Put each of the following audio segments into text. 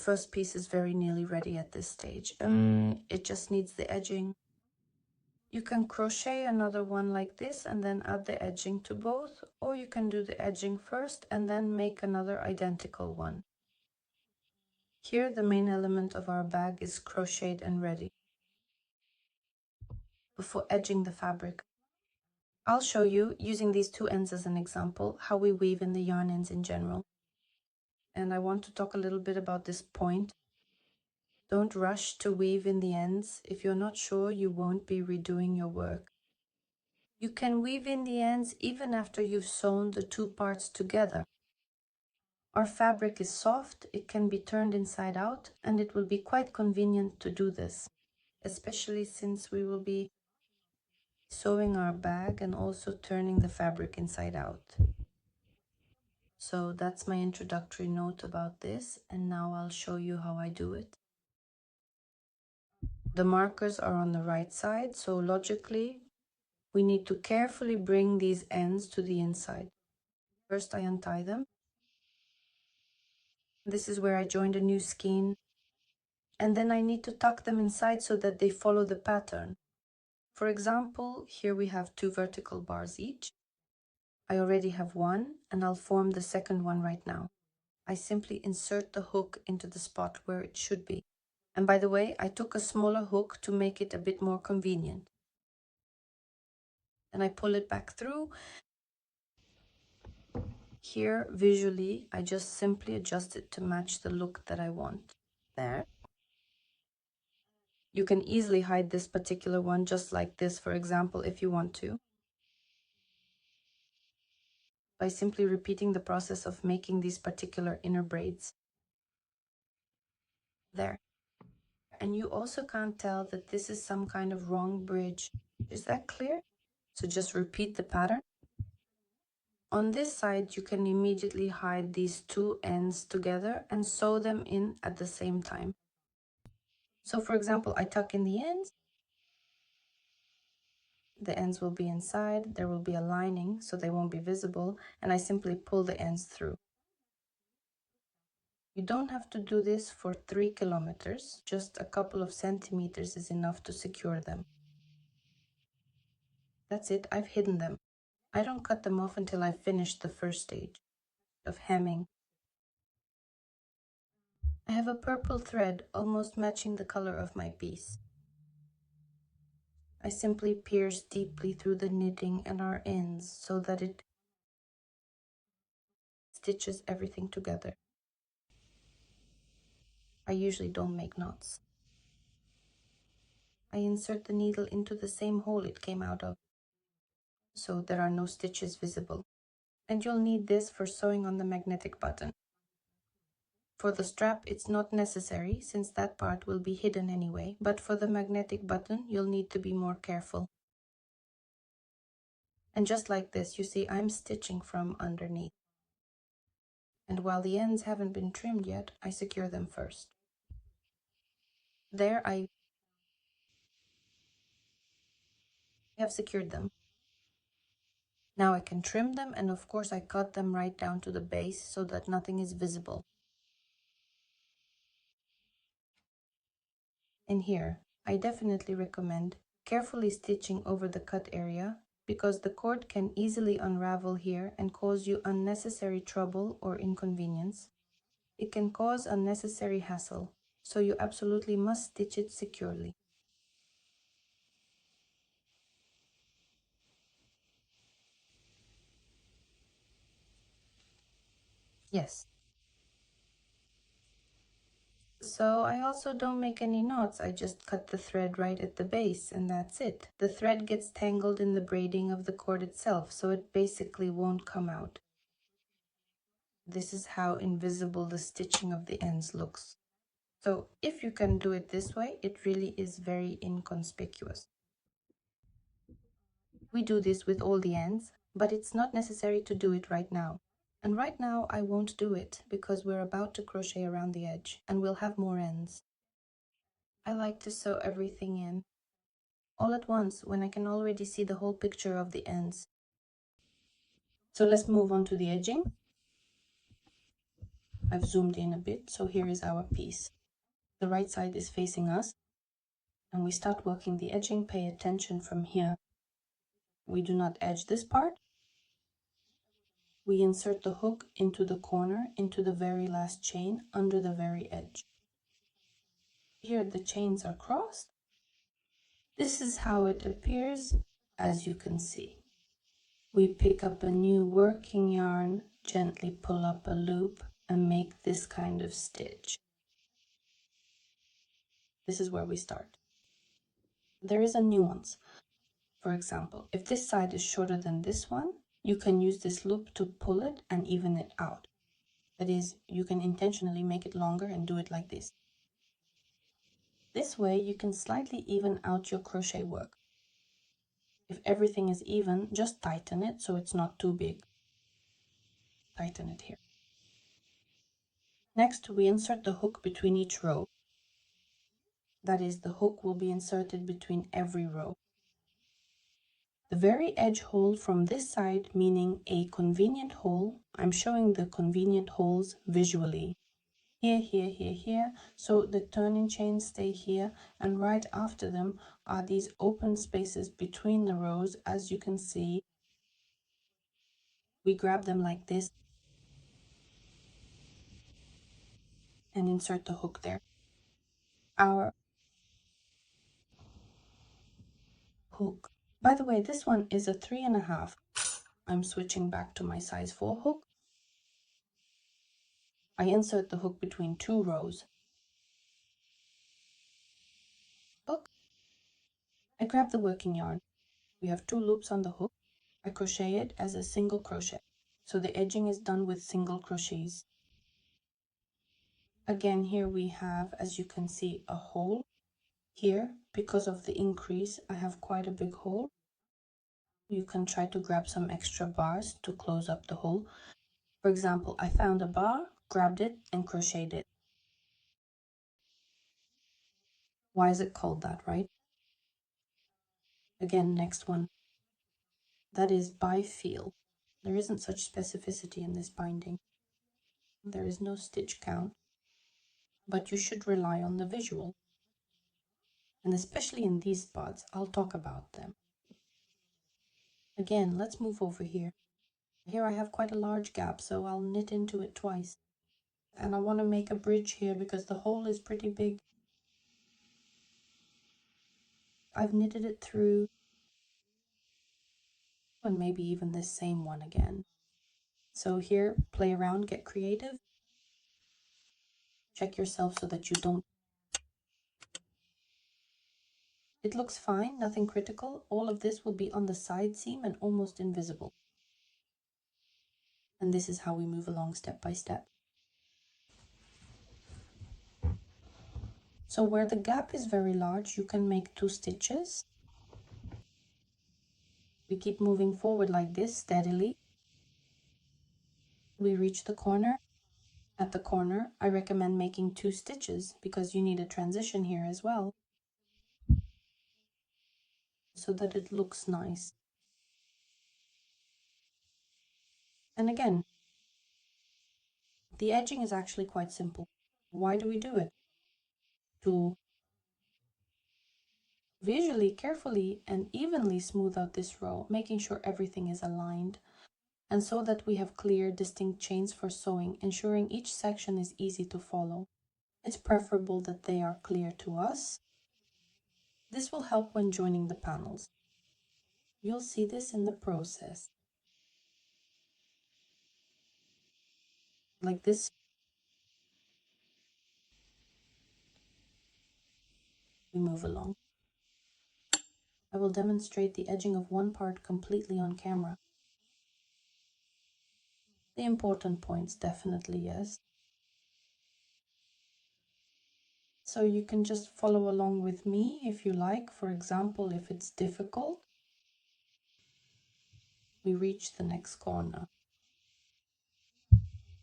first piece is very nearly ready at this stage. It just needs the edging. You can crochet another one like this and then add the edging to both, or you can do the edging first and then make another identical one. Here the main element of our bag is crocheted and ready. Before edging the fabric, I'll show you, using these two ends as an example, how we weave in the yarn ends in general. And I want to talk a little bit about this point. Don't rush to weave in the ends. If you're not sure, you won't be redoing your work. You can weave in the ends even after you've sewn the two parts together. Our fabric is soft, it can be turned inside out, and it will be quite convenient to do this, especially since we will be sewing our bag and also turning the fabric inside out. So that's my introductory note about this, and now I'll show you how I do it. The markers are on the right side, so logically we need to carefully bring these ends to the inside. First I untie them. This is where I joined a new skein, and then I need to tuck them inside so that they follow the pattern. For example, here we have 2 vertical bars each. I already have one, and I'll form the second one right now. I simply insert the hook into the spot where it should be. And by the way, I took a smaller hook to make it a bit more convenient. And I pull it back through. Here, visually, I just simply adjust it to match the look that I want. There. You can easily hide this particular one just like this, for example, if you want to, by simply repeating the process of making these particular inner braids. There. And you also can't tell that this is some kind of wrong bridge. Is that clear? So just repeat the pattern. On this side, you can immediately hide these two ends together and sew them in at the same time. So for example, I tuck in the ends. The ends will be inside, there will be a lining, so they won't be visible, and I simply pull the ends through. You don't have to do this for 3 kilometers, just a couple of centimeters is enough to secure them. That's it, I've hidden them. I don't cut them off until I've finished the first stage of hemming. I have a purple thread almost matching the color of my piece. I simply pierce deeply through the knitting and our ends so that it stitches everything together. I usually don't make knots. I insert the needle into the same hole it came out of, so there are no stitches visible. And you'll need this for sewing on the magnetic button. For the strap, it's not necessary since that part will be hidden anyway, but for the magnetic button, you'll need to be more careful. And just like this, you see I'm stitching from underneath. And while the ends haven't been trimmed yet, I secure them first. There I have secured them. Now I can trim them, and of course I cut them right down to the base so that nothing is visible. And here, I definitely recommend carefully stitching over the cut area because the cord can easily unravel here and cause you unnecessary trouble or inconvenience. It can cause unnecessary hassle, so you absolutely must stitch it securely. Yes. So I also don't make any knots, I just cut the thread right at the base and that's it. The thread gets tangled in the braiding of the cord itself, so it basically won't come out. This is how invisible the stitching of the ends looks. So if you can do it this way, it really is very inconspicuous. We do this with all the ends, but it's not necessary to do it right now. And right now I won't do it because we're about to crochet around the edge and we'll have more ends. I like to sew everything in all at once when I can already see the whole picture of the ends. So let's move on to the edging. I've zoomed in a bit, so here is our piece. The right side is facing us, and we start working the edging. Pay attention from here. We do not edge this part. We insert the hook into the corner, into the very last chain, under the very edge. Here the chains are crossed. This is how it appears, as you can see. We pick up a new working yarn, gently pull up a loop, and make this kind of stitch. This is where we start. There is a nuance. For example, if this side is shorter than this one, you can use this loop to pull it and even it out. That is, you can intentionally make it longer and do it like this. This way you can slightly even out your crochet work. If everything is even, just tighten it so it's not too big. Tighten it here. Next, we insert the hook between each row. That is, the hook will be inserted between every row. The very edge hole from this side, meaning a convenient hole, I'm showing the convenient holes visually. Here, here, here, here, so the turning chains stay here, and right after them are these open spaces between the rows. As you can see, we grab them like this and insert the hook there. Our hook, by the way, this one is a 3.5. I'm switching back to my size 4 hook. I insert the hook between 2 rows. Hook. I grab the working yarn. We have 2 loops on the hook. I crochet it as a single crochet. So the edging is done with single crochets. Again, here we have, as you can see, a hole. Here, because of the increase, I have quite a big hole. You can try to grab some extra bars to close up the hole. For example, I found a bar, grabbed it, and crocheted it. Why is it called that, right? Again, next one. That is by feel. There isn't such specificity in this binding. There is no stitch count, but you should rely on the visual. And especially in these spots, I'll talk about them. Again, let's move over here. Here I have quite a large gap, so I'll knit into it twice. And I want to make a bridge here because the hole is pretty big. I've knitted it through, and maybe even this same one again. So here, play around, get creative. Check yourself so that you don't. It looks fine, nothing critical. All of this will be on the side seam and almost invisible. And this is how we move along step by step. So where the gap is very large, you can make 2 stitches. We keep moving forward like this steadily. We reach the corner. At the corner, I recommend making 2 stitches because you need a transition here as well, so that it looks nice. And again, the edging is actually quite simple. Why do we do it? To visually, carefully, and evenly smooth out this row, making sure everything is aligned, and so that we have clear, distinct chains for sewing, ensuring each section is easy to follow. It's preferable that they are clear to us. This will help when joining the panels. You'll see this in the process. Like this, we move along. I will demonstrate the edging of one part completely on camera. The important points, definitely yes. So you can just follow along with me if you like. For example, if it's difficult, we reach the next corner.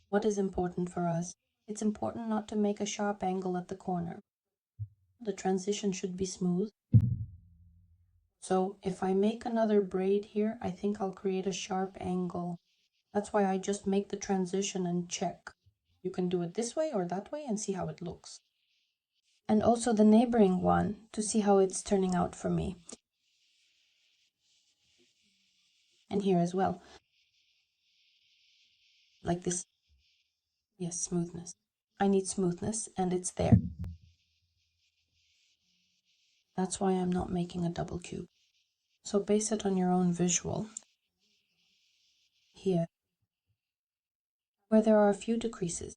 What is important for us? It's important not to make a sharp angle at the corner. The transition should be smooth. So if I make another braid here, I think I'll create a sharp angle. That's why I just make the transition and check. You can do it this way or that way and see how it looks. And also the neighboring one to see how it's turning out for me. And here as well. Like this. Yes, smoothness. I need smoothness and it's there. That's why I'm not making a double cube. So base it on your own visual. Here, where there are a few decreases.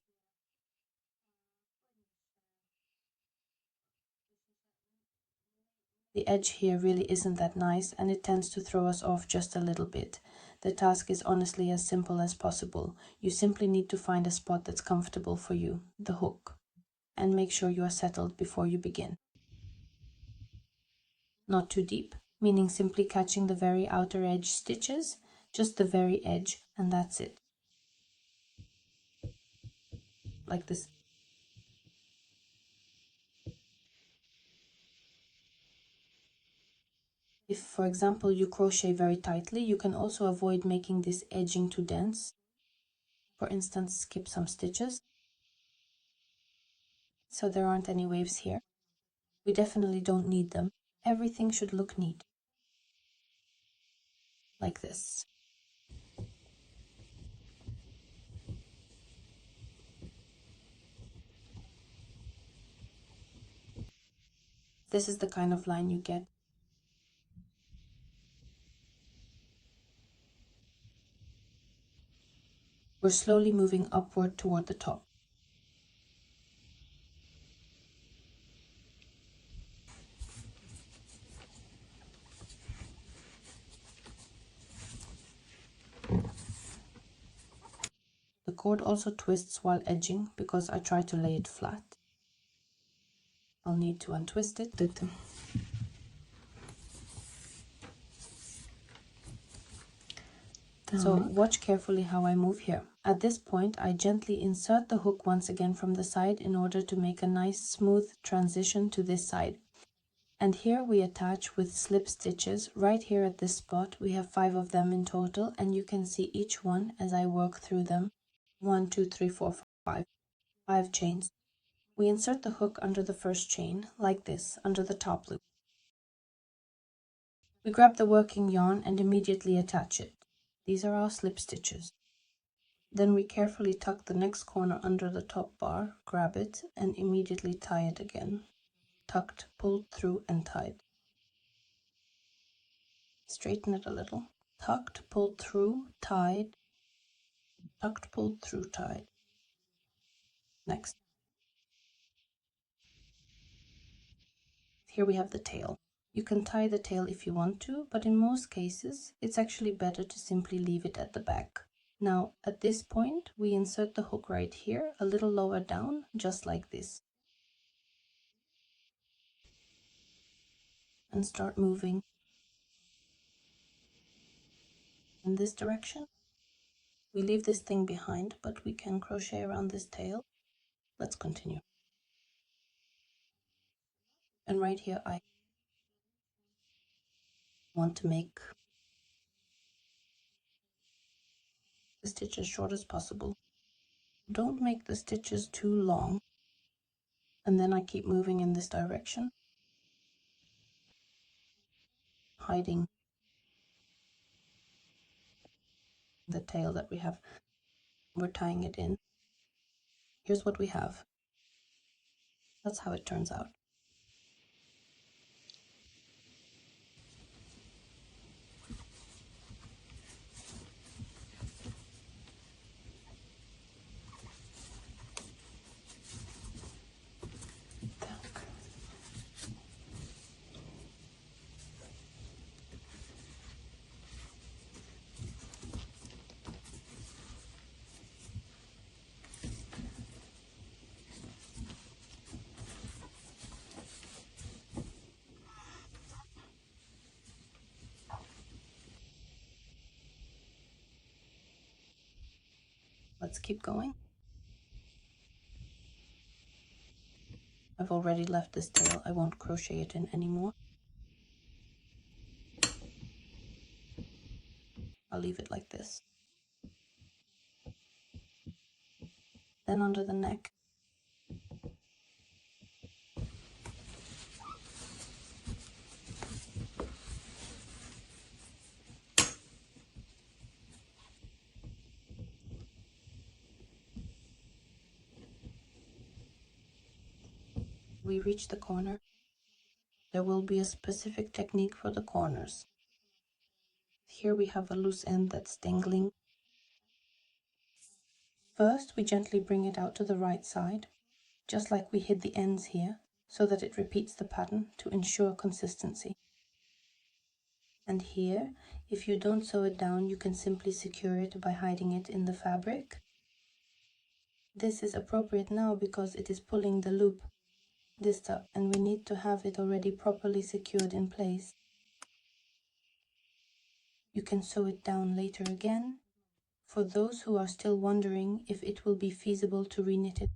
The edge here really isn't that nice and it tends to throw us off just a little bit. The task is honestly as simple as possible. You simply need to find a spot that's comfortable for you, the hook, and make sure you are settled before you begin. Not too deep, meaning simply catching the very outer edge stitches, just the very edge, and that's it. Like this. If, for example, you crochet very tightly, you can also avoid making this edging too dense. For instance, skip some stitches, so there aren't any waves here. We definitely don't need them. Everything should look neat. Like this. This is the kind of line you get. We're slowly moving upward toward the top. The cord also twists while edging because I try to lay it flat. I'll need to untwist it. So watch carefully how I move here. At this point, I gently insert the hook once again from the side in order to make a nice smooth transition to this side. And here we attach with slip stitches. Right here at this spot, we have 5 of them in total, and you can see each one as I work through them. 1, 2, 3, 4, 5. 5 chains. We insert the hook under the first chain, like this, under the top loop. We grab the working yarn and immediately attach it. These are our slip stitches. Then we carefully tuck the next corner under the top bar, grab it, and immediately tie it again. Tucked, pulled through, and tied. Straighten it a little. Tucked, pulled through, tied. Tucked, pulled through, tied. Next. Here we have the tail. You can tie the tail if you want to, but in most cases, it's actually better to simply leave it at the back. Now, at this point, we insert the hook right here, a little lower down, just like this. And start moving in this direction. We leave this thing behind, but we can crochet around this tail. Let's continue. And right here, I want to make the stitch as short as possible. Don't make the stitches too long. And then I keep moving in this direction, hiding the tail that we have. We're tying it in. Here's what we have. That's how it turns out. Let's keep going. I've already left this tail. I won't crochet it in anymore. I'll leave it like this. then under the neck. We reach the corner. There will be a specific technique for the corners. Here we have a loose end that's dangling. First, we gently bring it out to the right side, just like we hid the ends here, so that it repeats the pattern to ensure consistency. And here, if you don't sew it down, you can simply secure it by hiding it in the fabric. This is appropriate now because it is pulling the loop this up, and we need to have it already properly secured in place. You can sew it down later again, for those who are still wondering if it will be feasible to reknit it.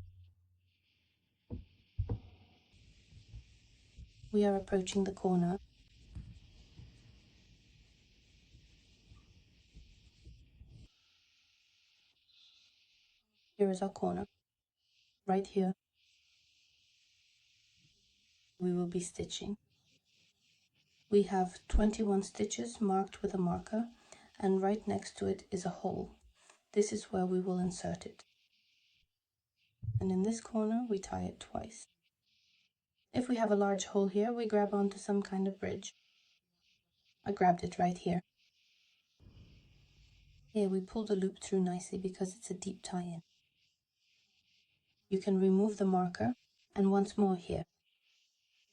We are approaching the corner. Here is our corner. Right here, we will be stitching. We have 21 stitches marked with a marker, and right next to it is a hole. This is where we will insert it. And in this corner, we tie it twice. If we have a large hole here, we grab onto some kind of bridge. I grabbed it right here. Here we pull the loop through nicely because it's a deep tie-in. You can remove the marker, and once more here.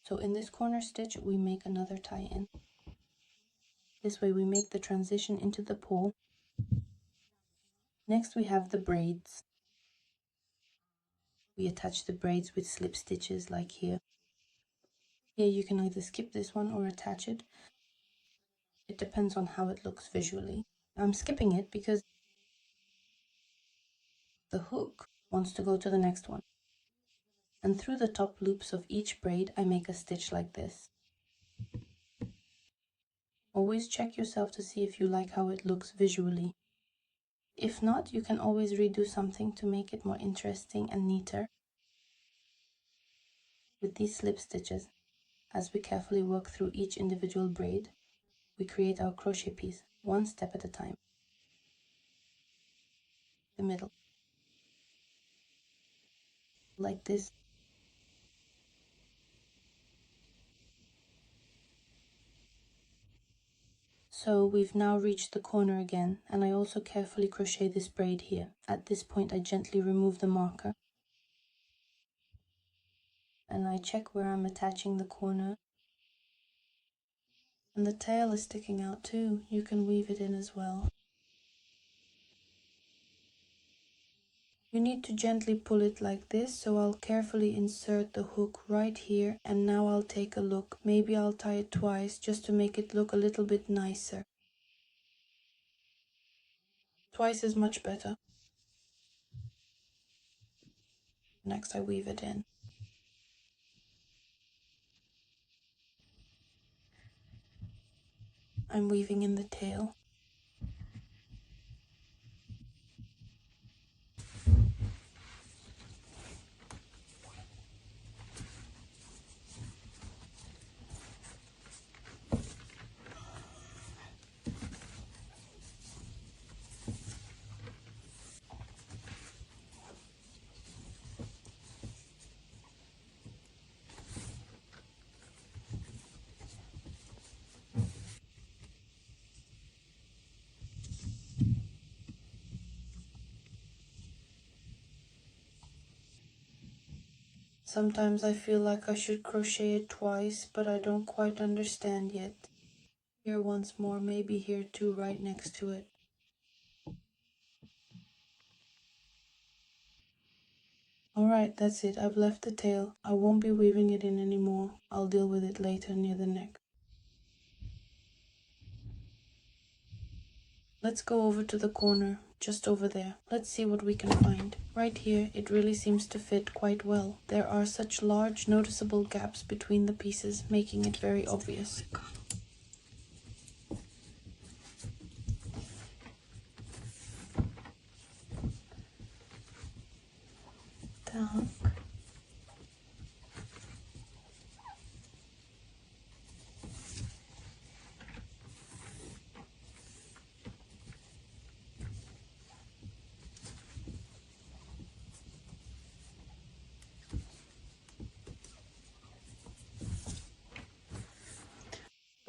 So in this corner stitch, we make another tie-in. This way we make the transition into the pull. Next we have the braids. We attach the braids with slip stitches like here. Here you can either skip this one or attach it. It depends on how it looks visually. I'm skipping it because the hook wants to go to the next one. And through the top loops of each braid, I make a stitch like this. Always check yourself to see if you like how it looks visually. If not, you can always redo something to make it more interesting and neater. With these slip stitches, as we carefully work through each individual braid, we create our crochet piece, one step at a time. The middle. Like this. So we've now reached the corner again, and I also carefully crochet this braid here. At this point I gently remove the marker, and I check where I'm attaching the corner. And the tail is sticking out too, you can weave it in as well. You need to gently pull it like this, so I'll carefully insert the hook right here, and now I'll take a look. Maybe I'll tie it twice just to make it look a little bit nicer. Twice is much better. Next I weave it in. I'm weaving in the tail. Sometimes I feel like I should crochet it twice, but I don't quite understand yet. Here once more, maybe here too, right next to it. Alright, that's it. I've left the tail. I won't be weaving it in anymore. I'll deal with it later near the neck. Let's go over to the corner, just over there. Let's see what we can find. Right here, it really seems to fit quite well. There are such large, noticeable gaps between the pieces, making it very obvious.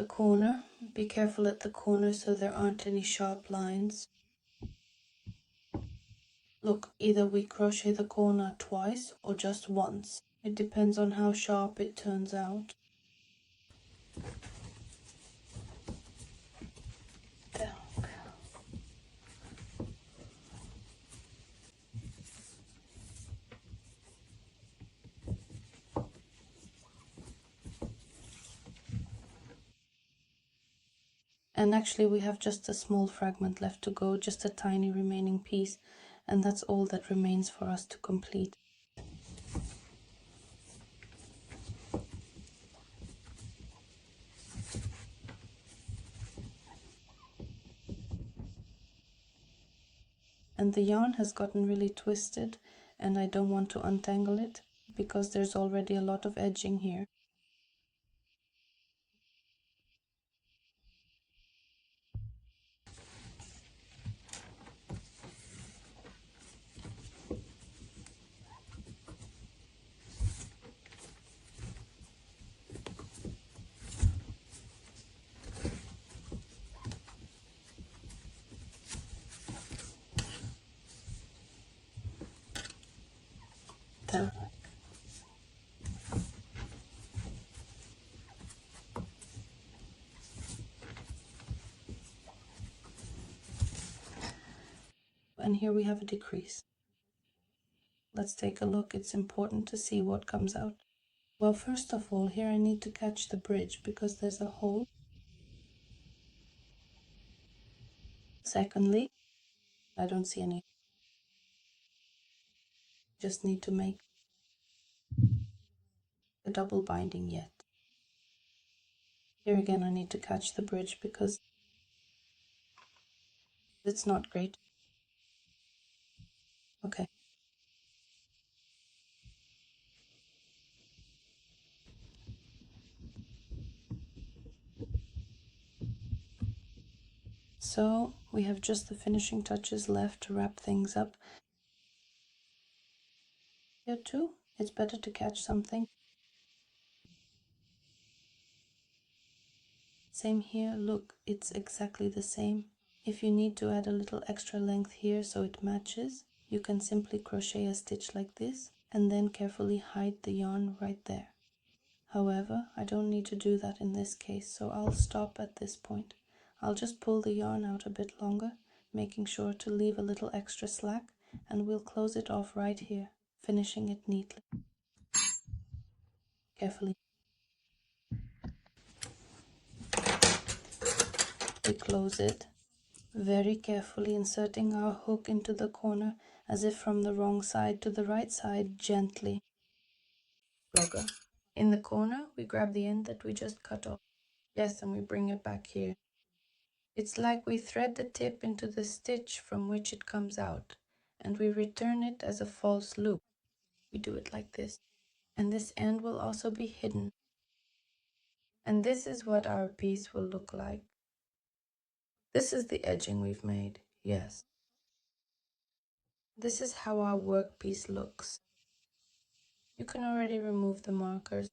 The corner, be careful at the corner so there aren't any sharp lines. Look, either we crochet the corner twice or just once. It depends on how sharp it turns out. There. And actually we have just a small fragment left to go, just a tiny remaining piece, and that's all that remains for us to complete. And the yarn has gotten really twisted, and I don't want to untangle it because there's already a lot of edging here. There. And here we have a decrease. Let's take a look. It's important to see what comes out. Well, first of all, here I need to catch the bridge because there's a hole. Secondly, I don't see any. Just need to make the double binding yet. Here again I need to catch the bridge because it's not great. Okay. So we have just the finishing touches left to wrap things up. Here too, it's better to catch something. Same here, look, it's exactly the same. If you need to add a little extra length here so it matches, you can simply crochet a stitch like this and then carefully hide the yarn right there. However, I don't need to do that in this case, so I'll stop at this point. I'll just pull the yarn out a bit longer, making sure to leave a little extra slack, and we'll close it off right here, finishing it neatly. Carefully. We close it, very carefully inserting our hook into the corner as if from the wrong side to the right side, gently. Blogger. In the corner, we grab the end that we just cut off. Yes, and we bring it back here. It's like we thread the tip into the stitch from which it comes out, and we return it as a false loop. We do it like this. And this end will also be hidden. And this is what our piece will look like. This is the edging we've made, yes. This is how our work piece looks. You can already remove the markers.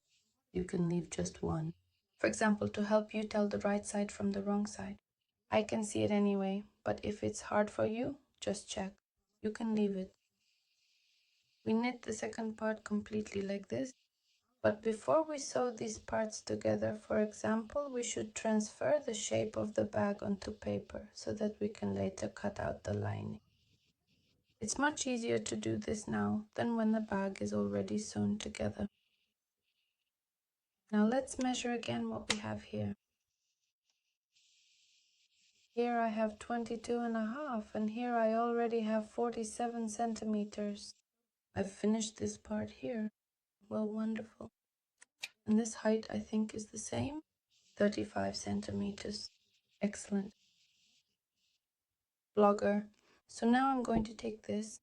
You can leave just one. For example, to help you tell the right side from the wrong side. I can see it anyway, but if it's hard for you, just check. You can leave it. We knit the second part completely like this. But before we sew these parts together, for example, we should transfer the shape of the bag onto paper so that we can later cut out the lining. It's much easier to do this now than when the bag is already sewn together. Now let's measure again what we have here. Here I have 22.5 and here I already have 47 centimeters. I've finished this part here. Well, wonderful. And this height I think is the same, 35 centimeters. Excellent. Blogger. So now I'm going to take this.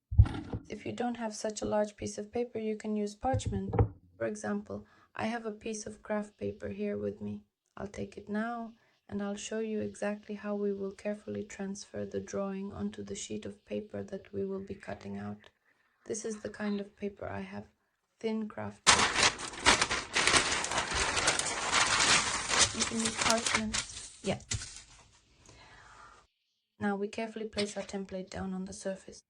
If you don't have such a large piece of paper, you can use parchment. For example, I have a piece of craft paper here with me. I'll take it now and I'll show you exactly how we will carefully transfer the drawing onto the sheet of paper that we will be cutting out. This is the kind of paper I have, thin craft paper. You can use parchment. Yeah. Now we carefully place our template down on the surface.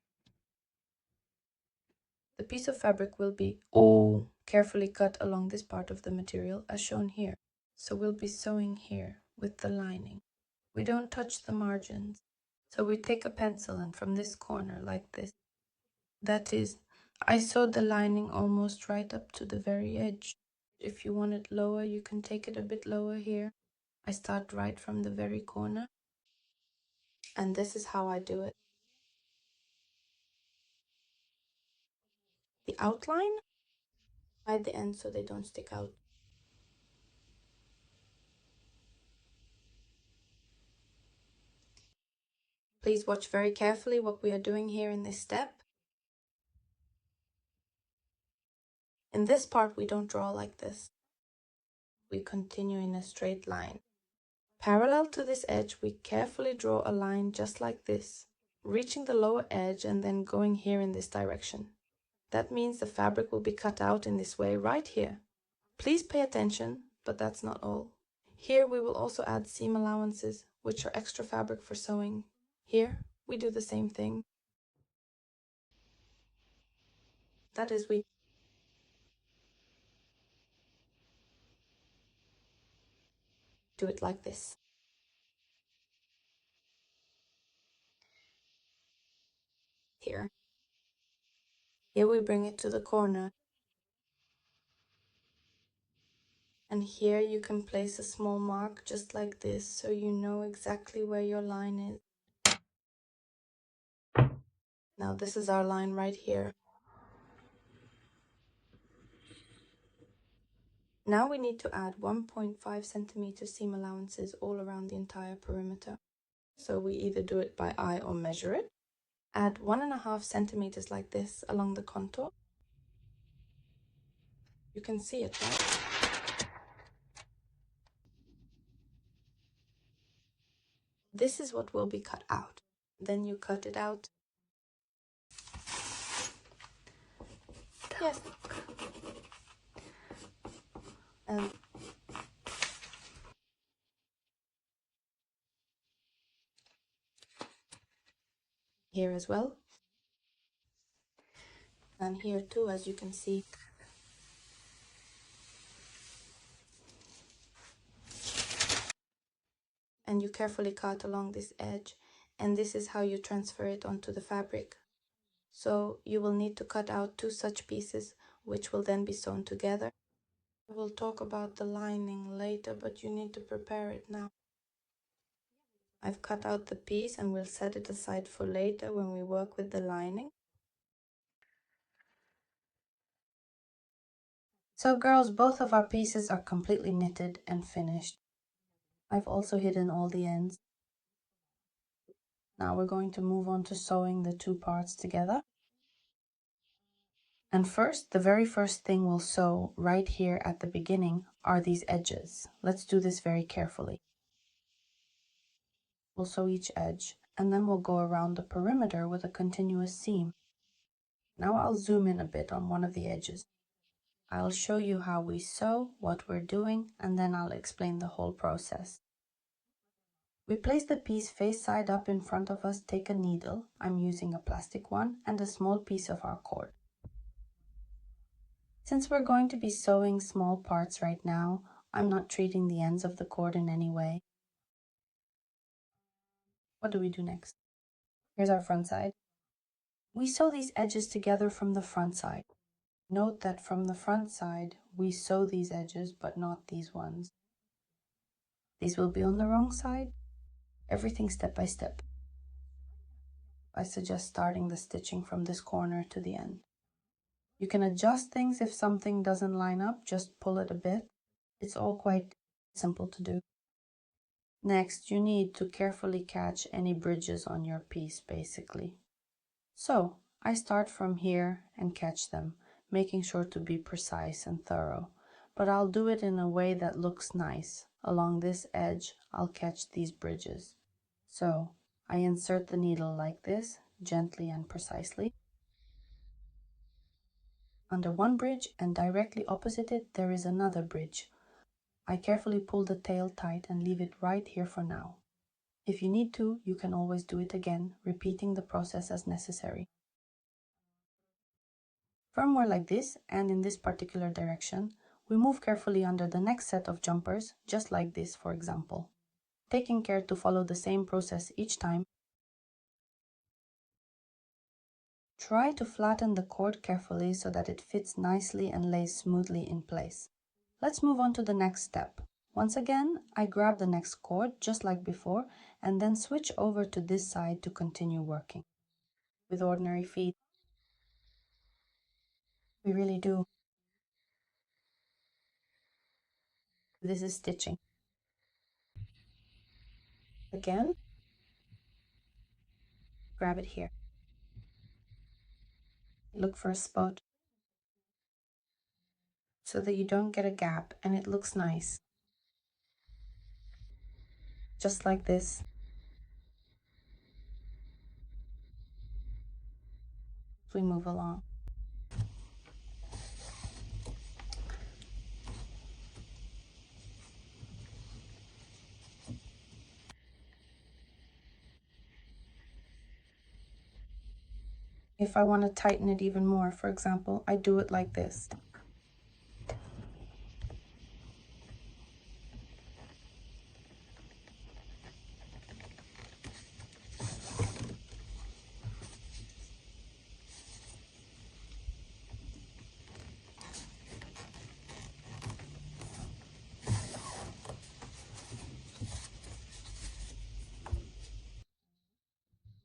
The piece of fabric will be carefully cut along this part of the material as shown here. So we'll be sewing here with the lining. We don't touch the margins. So we take a pencil and from this corner like this. That is, I sewed the lining almost right up to the very edge. If you want it lower, you can take it a bit lower here. I start right from the very corner. And this is how I do it. The outline by the end so they don't stick out. Please watch very carefully what we are doing here in this step. In this part, we don't draw like this. We continue in a straight line. Parallel to this edge, we carefully draw a line just like this, reaching the lower edge and then going here in this direction. That means the fabric will be cut out in this way right here. Please pay attention, but that's not all. Here we will also add seam allowances, which are extra fabric for sewing. Here we do the same thing. That is, we do it like this. Here we bring it to the corner. And here you can place a small mark just like this so you know exactly where your line is. Now this is our line right here. Now we need to add 1.5 centimeter seam allowances all around the entire perimeter. So we either do it by eye or measure it. Add 1.5 centimeters like this along the contour. You can see it, right? This is what will be cut out. Then you cut it out. Yes. And here as well. And here too, as you can see. And you carefully cut along this edge, and this is how you transfer it onto the fabric. So you will need to cut out 2 such pieces, which will then be sewn together. We'll talk about the lining later, but you need to prepare it now. I've cut out the piece and we'll set it aside for later when we work with the lining. So girls, both of our pieces are completely knitted and finished. I've also hidden all the ends. Now we're going to move on to sewing the 2 parts together. And first, the very first thing we'll sew right here at the beginning are these edges. Let's do this very carefully. We'll sew each edge, and then we'll go around the perimeter with a continuous seam. Now I'll zoom in a bit on one of the edges. I'll show you how we sew, what we're doing, and then I'll explain the whole process. We place the piece face side up in front of us, take a needle, I'm using a plastic one, and a small piece of our cord. Since we're going to be sewing small parts right now, I'm not treating the ends of the cord in any way. What do we do next? Here's our front side. We sew these edges together from the front side. Note that from the front side, we sew these edges, but not these ones. These will be on the wrong side. Everything step by step. I suggest starting the stitching from this corner to the end. You can adjust things if something doesn't line up, just pull it a bit. It's all quite simple to do. Next, you need to carefully catch any bridges on your piece, basically. So, I start from here and catch them, making sure to be precise and thorough. But I'll do it in a way that looks nice. Along this edge, I'll catch these bridges. So, I insert the needle like this, gently and precisely. Under one bridge and directly opposite it, there is another bridge. I carefully pull the tail tight and leave it right here for now. If you need to, you can always do it again, repeating the process as necessary. For more like this, and in this particular direction, we move carefully under the next set of jumpers, just like this, for example. Taking care to follow the same process each time. Try to flatten the cord carefully so that it fits nicely and lays smoothly in place. Let's move on to the next step. Once again, I grab the next cord just like before and then switch over to this side to continue working. With ordinary feet, we really do. This is stitching. Again, grab it here. Look for a spot so that you don't get a gap and it looks nice. Just like this. We move along. If I want to tighten it even more, for example, I do it like this.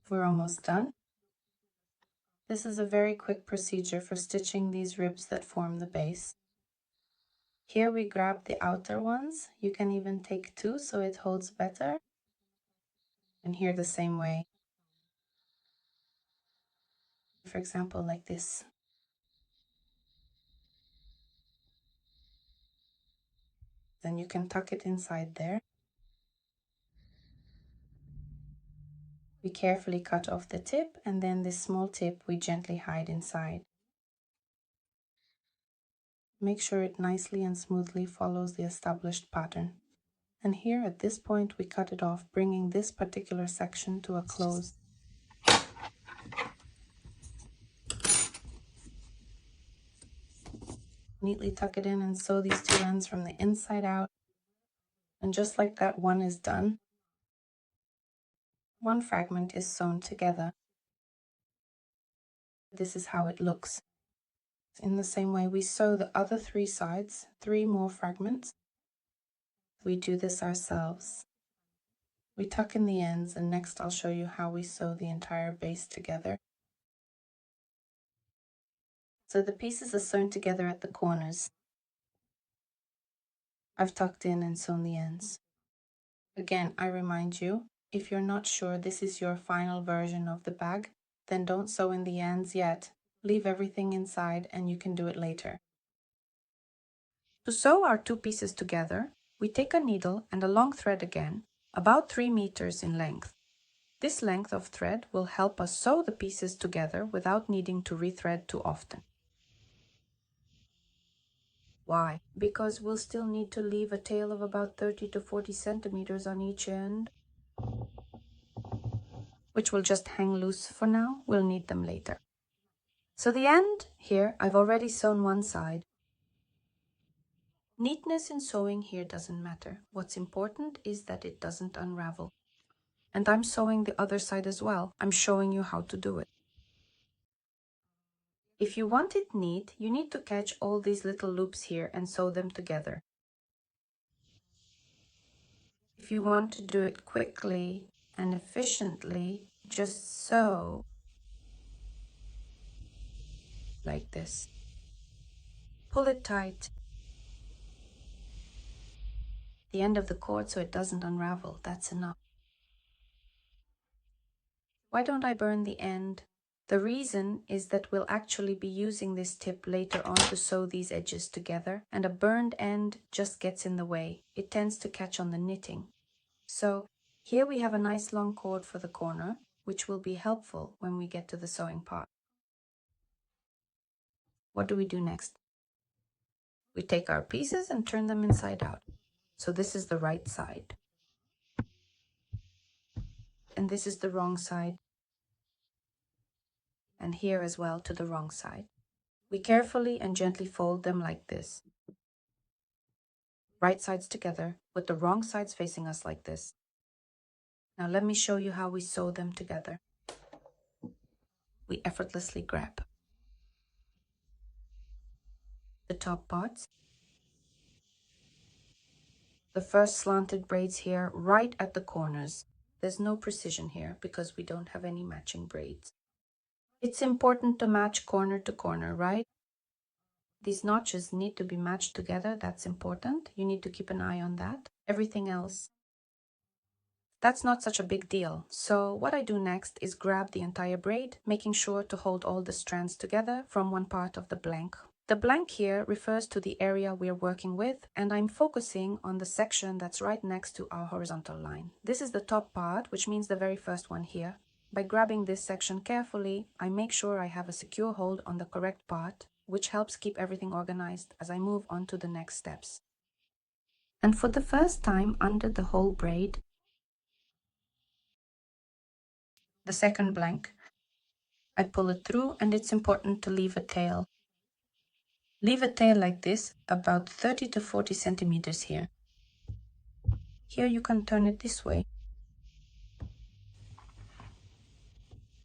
We're almost done. This is a very quick procedure for stitching these ribs that form the base. Here we grab the outer ones. You can even take two so it holds better. And here the same way. For example, like this. Then you can tuck it inside there. We carefully cut off the tip, and then this small tip we gently hide inside. Make sure it nicely and smoothly follows the established pattern. And here at this point we cut it off, bringing this particular section to a close. Neatly tuck it in and sew these two ends from the inside out. And just like that, one is done. One fragment is sewn together. This is how it looks. In the same way, we sew the other three sides, 3 more fragments. We do this ourselves. We tuck in the ends, and next I'll show you how we sew the entire base together. So the pieces are sewn together at the corners. I've tucked in and sewn the ends. Again, I remind you, if you're not sure this is your final version of the bag, then don't sew in the ends yet. Leave everything inside and you can do it later. To sew our 2 pieces together, we take a needle and a long thread again, about 3 meters in length. This length of thread will help us sew the pieces together without needing to rethread too often. Why? Because we'll still need to leave a tail of about 30 to 40 centimeters on each end, which will just hang loose for now. We'll need them later. So the end, here, I've already sewn one side. Neatness in sewing here doesn't matter. What's important is that it doesn't unravel. And I'm sewing the other side as well. I'm showing you how to do it. If you want it neat, you need to catch all these little loops here and sew them together. If you want to do it quickly and efficiently, just sew like this. Pull it tight. The end of the cord so it doesn't unravel. That's enough. Why don't I burn the end? The reason is that we'll actually be using this tip later on to sew these edges together, and a burned end just gets in the way. It tends to catch on the knitting. So here we have a nice long cord for the corner, which will be helpful when we get to the sewing part. What do we do next? We take our pieces and turn them inside out. So this is the right side. And this is the wrong side. And here as well to the wrong side. We carefully and gently fold them like this. Right sides together with the wrong sides facing us like this. Now let me show you how we sew them together. We effortlessly grab the top parts, the first slanted braids here right at the corners. There's no precision here because we don't have any matching braids. It's important to match corner to corner, right? These notches need to be matched together. That's important. You need to keep an eye on that. Everything else, that's not such a big deal. So what I do next is grab the entire braid, making sure to hold all the strands together from one part of the blank. The blank here refers to the area we're working with, and I'm focusing on the section that's right next to our horizontal line. This is the top part, which means the very first one here. By grabbing this section carefully, I make sure I have a secure hold on the correct part, which helps keep everything organized as I move on to the next steps. And for the first time under the whole braid, the second blank, I pull it through, and it's important to leave a tail. Leave a tail like this, about 30 to 40 centimeters here. Here you can turn it this way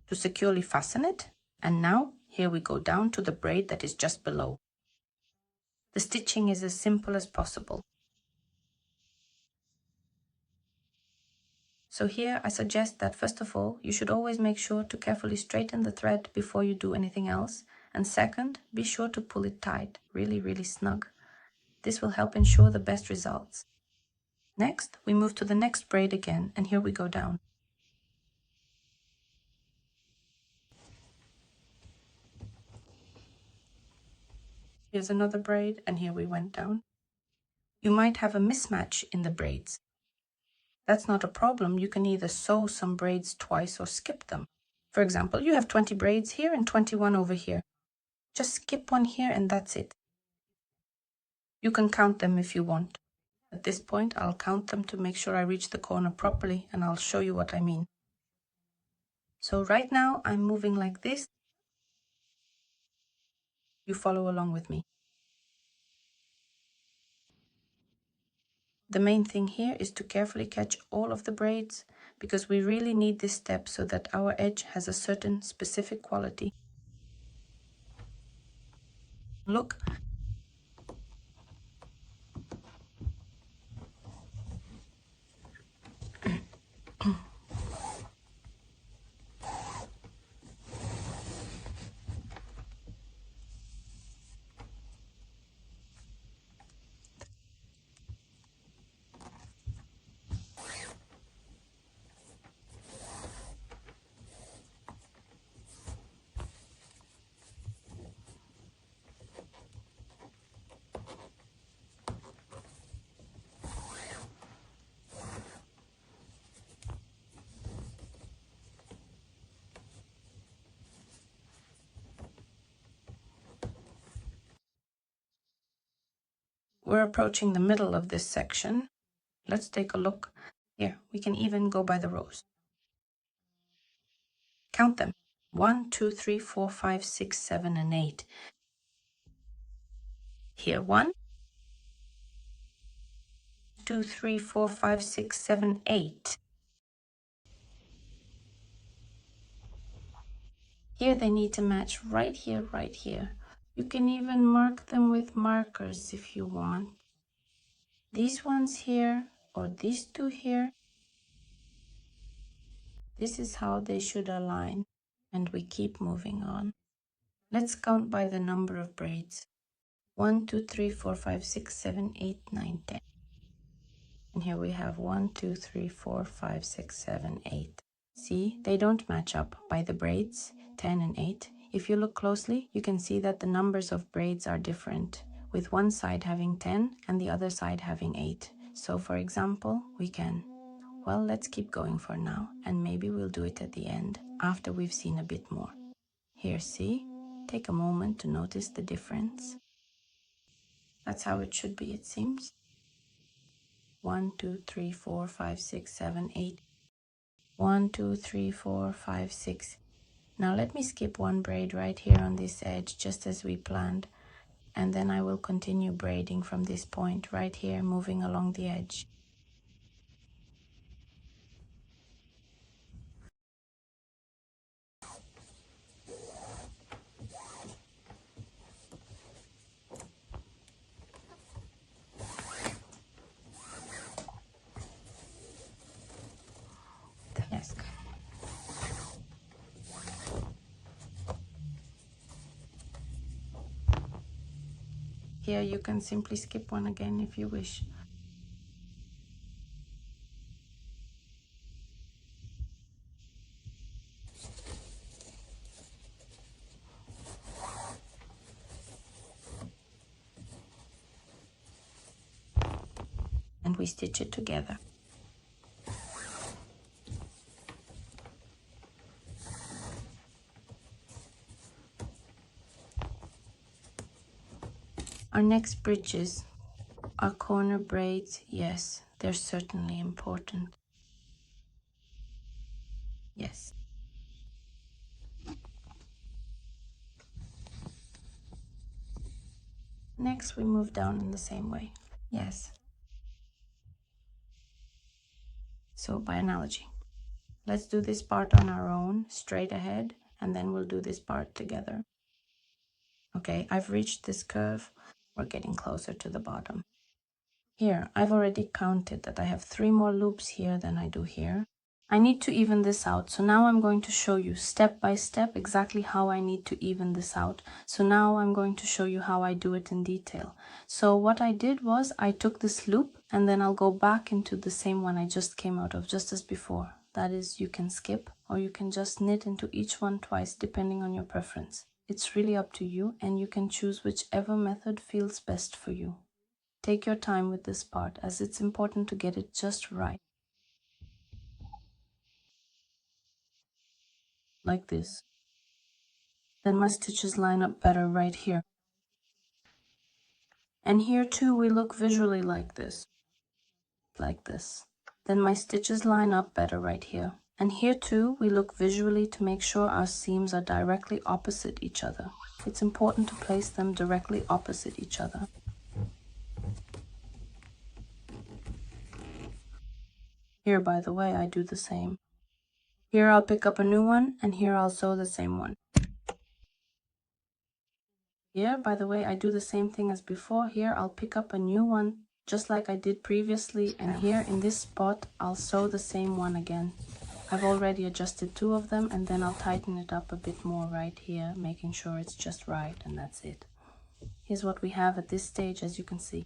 to securely fasten it. And now here we go down to the braid that is just below. The stitching is as simple as possible. So here I suggest that first of all, you should always make sure to carefully straighten the thread before you do anything else. And second, be sure to pull it tight, really, really snug. This will help ensure the best results. Next, we move to the next braid again, and here we go down. Here's another braid, and here we went down. You might have a mismatch in the braids. That's not a problem. You can either sew some braids twice or skip them. For example, you have 20 braids here and 21 over here. Just skip one here and that's it. You can count them if you want. At this point, I'll count them to make sure I reach the corner properly, and I'll show you what I mean. So right now, I'm moving like this. You follow along with me. The main thing here is to carefully catch all of the braids, because we really need this step so that our edge has a certain specific quality. Look. We're approaching the middle of this section. Let's take a look. Here, we can even go by the rows. Count them. 1, 2, 3, 4, 5, 6, 7, and 8. Here, 1, 2, 3, 4, 5, 6, 7, 8. Here they need to match right here, right here. You can even mark them with markers if you want. These ones here, or these two here, this is how they should align. And we keep moving on. Let's count by the number of braids. 1, 2, 3, 4, 5, 6, 7, 8, 9, 10. And here we have 1, 2, 3, 4, 5, 6, 7, 8. See, they don't match up by the braids, 10 and 8. If you look closely, you can see that the numbers of braids are different, with one side having 10 and the other side having 8. So for example, we can, well, let's keep going for now, and maybe we'll do it at the end, after we've seen a bit more. Here, see? Take a moment to notice the difference. That's how it should be, it seems. 1, 2, 3, 4, 5, 6, 7, 8. 1, 2, 3, 4, 5, 6. Now let me skip one braid right here on this edge, just as we planned, and then I will continue braiding from this point right here, moving along the edge. Yes. Here you can simply skip one again if you wish. And we stitch it together. Our next bridges are corner braids. Yes, they're certainly important. Yes. Next we move down in the same way. Yes. So by analogy, let's do this part on our own, straight ahead, and then we'll do this part together. Okay, I've reached this curve. We're getting closer to the bottom. Here, I've already counted that I have 3 more loops here than I do here. I need to even this out, so now I'm going to show you step by step exactly how I need to even this out. So now I'm going to show you how I do it in detail. So what I did was I took this loop and then I'll go back into the same one I just came out of, just as before. That is, you can skip or you can just knit into each one twice depending on your preference. It's really up to you, and you can choose whichever method feels best for you. Take your time with this part, as it's important to get it just right. Like this. Then my stitches line up better right here. And here too we look visually like this. Like this. Then my stitches line up better right here. And here too we look visually to make sure our seams are directly opposite each other. It's important to place them directly opposite each other. Here, by the way, I do the same. Here I'll pick up a new one, and here I'll sew the same one. Here, by the way, I do the same thing as before. Here I'll pick up a new one, just like I did previously, and here in this spot I'll sew the same one again. I've already adjusted 2 of them, and then I'll tighten it up a bit more right here, making sure it's just right, and that's it. Here's what we have at this stage, as you can see.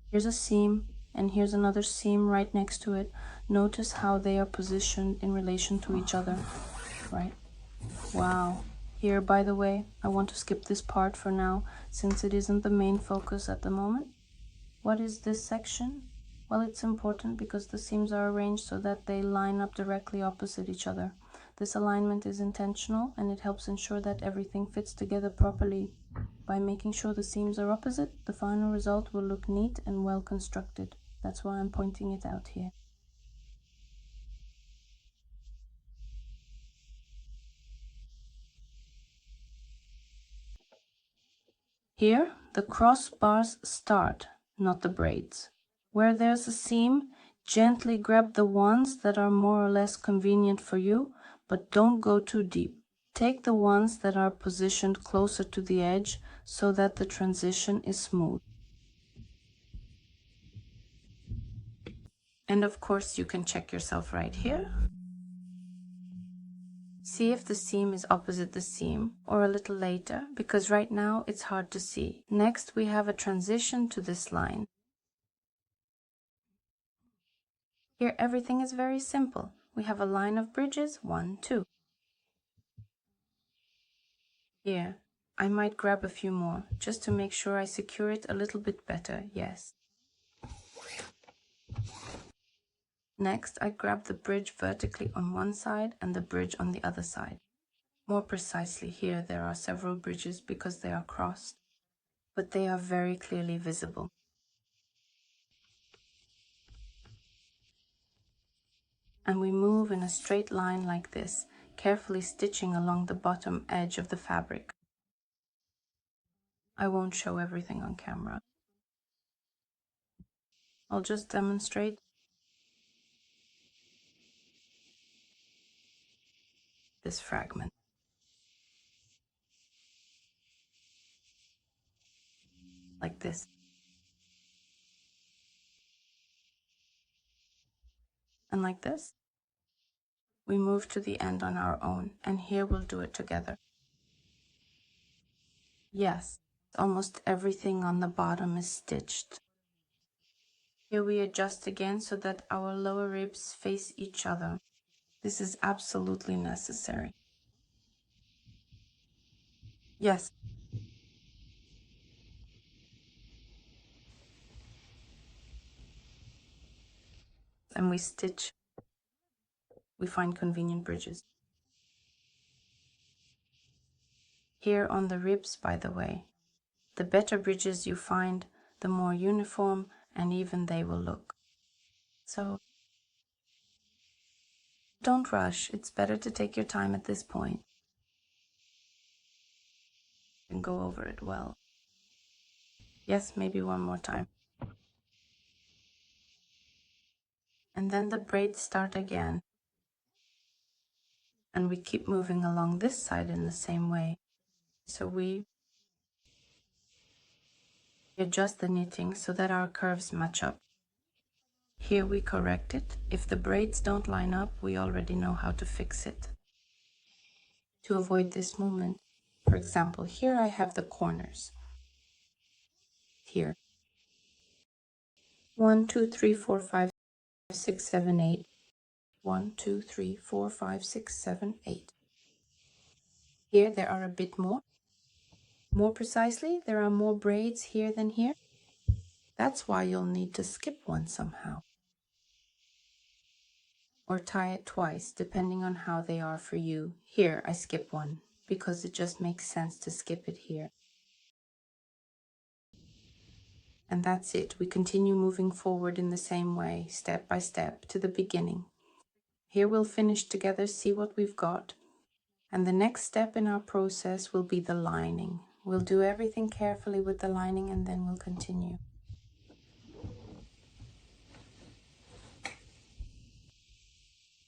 Here's a seam, and here's another seam right next to it. Notice how they are positioned in relation to each other, right? Wow. Here, by the way, I want to skip this part for now, since it isn't the main focus at the moment. What is this section? Well, it's important because the seams are arranged so that they line up directly opposite each other. This alignment is intentional, and it helps ensure that everything fits together properly. By making sure the seams are opposite, the final result will look neat and well constructed. That's why I'm pointing it out here. Here, the crossbars start, not the braids. Where there's a seam, gently grab the ones that are more or less convenient for you, but don't go too deep. Take the ones that are positioned closer to the edge so that the transition is smooth. And of course, you can check yourself right here. See if the seam is opposite the seam, or a little later, because right now it's hard to see. Next, we have a transition to this line. Here everything is very simple. We have a line of bridges, 1, 2. Here, I might grab a few more, just to make sure I secure it a little bit better, yes. Next, I grab the bridge vertically on one side and the bridge on the other side. More precisely, here there are several bridges because they are crossed, but they are very clearly visible. And we move in a straight line like this, carefully stitching along the bottom edge of the fabric. I won't show everything on camera. I'll just demonstrate this fragment. Like this. And like this. We move to the end on our own, and here we'll do it together. Yes, almost everything on the bottom is stitched. Here we adjust again so that our lower ribs face each other. This is absolutely necessary. Yes. And we stitch. We find convenient bridges. Here on the ribs, by the way, the better bridges you find, the more uniform and even they will look. So don't rush. It's better to take your time at this point and go over it well. Yes, maybe one more time. And then the braids start again. And we keep moving along this side in the same way. So we adjust the knitting so that our curves match up. Here we correct it. If the braids don't line up, we already know how to fix it. To avoid this movement, for example, here I have the corners. Here. 1, 2, 3, 4, 5, 6, 7, 8. 1, 2, 3, 4, 5, 6, 7, 8. Here there are a bit more. More precisely, there are more braids here than here. That's why you'll need to skip one somehow. Or tie it twice, depending on how they are for you. Here, I skip one, because it just makes sense to skip it here. And that's it. We continue moving forward in the same way, step by step, to the beginning. Here we'll finish together, see what we've got. And the next step in our process will be the lining. We'll do everything carefully with the lining and then we'll continue.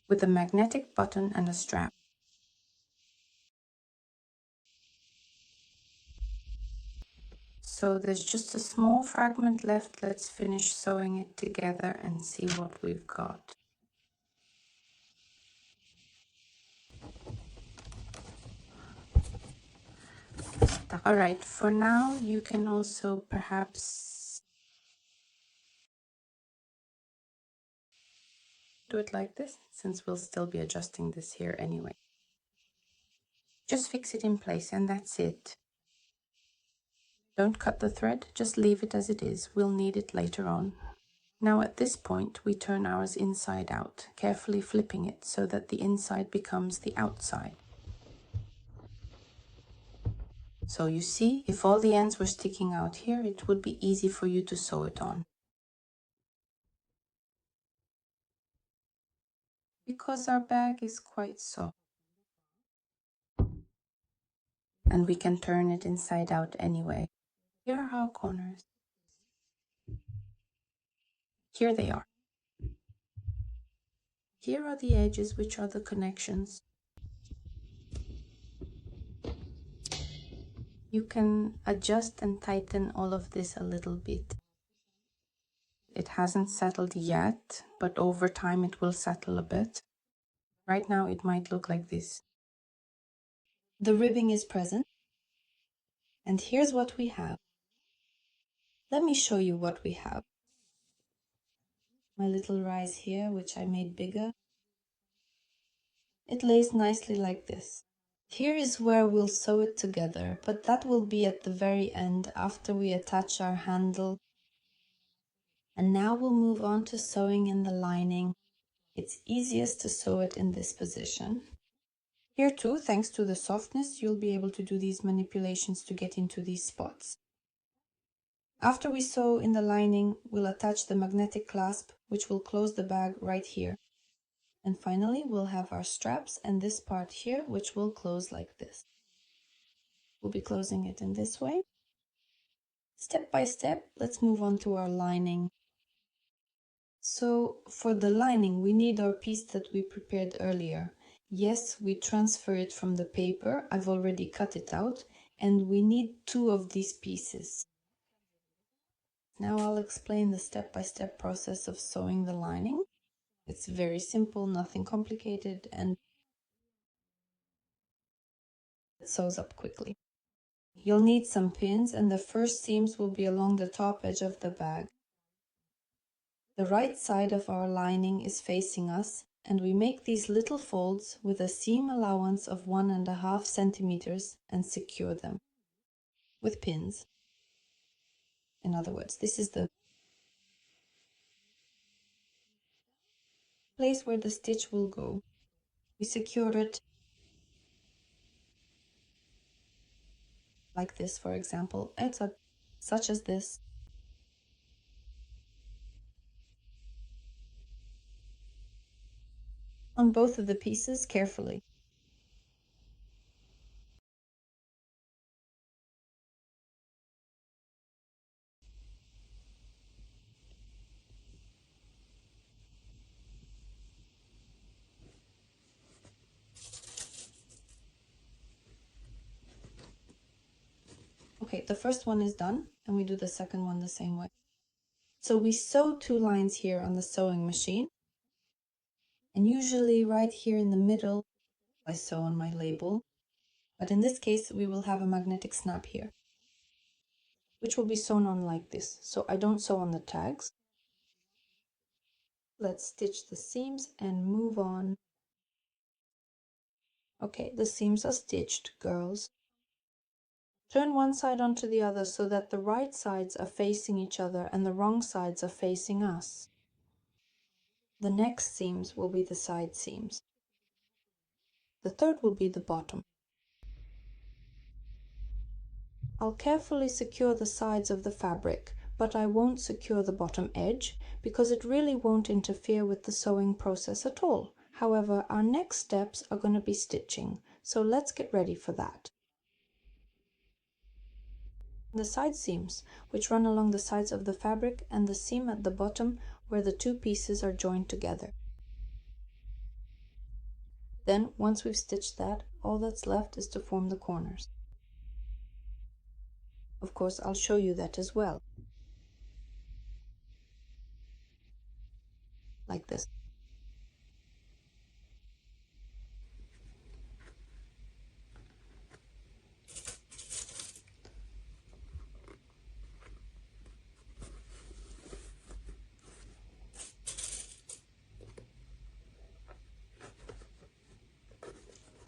With a magnetic button and a strap. So there's just a small fragment left. Let's finish sewing it together and see what we've got. All right, for now you can also perhaps do it like this, since we'll still be adjusting this here anyway. Just fix it in place and that's it. Don't cut the thread, just leave it as it is. We'll need it later on. Now at this point we turn ours inside out, carefully flipping it so that the inside becomes the outside. So you see, if all the ends were sticking out here, it would be easy for you to sew it on. Because our bag is quite soft. And we can turn it inside out anyway. Here are our corners. Here they are. Here are the edges, which are the connections. You can adjust and tighten all of this a little bit. It hasn't settled yet, but over time it will settle a bit. Right now it might look like this. The ribbing is present. And here's what we have. Let me show you what we have. My little rise here, which I made bigger. It lays nicely like this. Here is where we'll sew it together, but that will be at the very end after we attach our handle. And now we'll move on to sewing in the lining. It's easiest to sew it in this position. Here too, thanks to the softness, you'll be able to do these manipulations to get into these spots. After we sew in the lining, we'll attach the magnetic clasp, which will close the bag right here. And finally, we'll have our straps and this part here, which will close like this. We'll be closing it in this way. Step by step, let's move on to our lining. So for the lining, we need our piece that we prepared earlier. Yes, we transfer it from the paper. I've already cut it out, and we need 2 of these pieces. Now I'll explain the step-by-step process of sewing the lining. It's very simple, nothing complicated, and it sews up quickly. You'll need some pins, and the first seams will be along the top edge of the bag. The right side of our lining is facing us, and we make these little folds with a seam allowance of 1.5 centimeters and secure them with pins. In other words, this is the place where the stitch will go. We secure it like this, for example, such as this. On both of the pieces carefully. Okay, the first one is done, and we do the second one the same way. So we sew 2 lines here on the sewing machine, and usually right here in the middle, I sew on my label, but in this case we will have a magnetic snap here, which will be sewn on like this. So I don't sew on the tags. Let's stitch the seams and move on. Okay, the seams are stitched, girls. Turn one side onto the other so that the right sides are facing each other and the wrong sides are facing us. The next seams will be the side seams. The third will be the bottom. I'll carefully secure the sides of the fabric, but I won't secure the bottom edge because it really won't interfere with the sewing process at all. However, our next steps are going to be stitching, so let's get ready for that. The side seams, which run along the sides of the fabric, and the seam at the bottom where the 2 pieces are joined together. Then, once we've stitched that, all that's left is to form the corners. Of course, I'll show you that as well. Like this.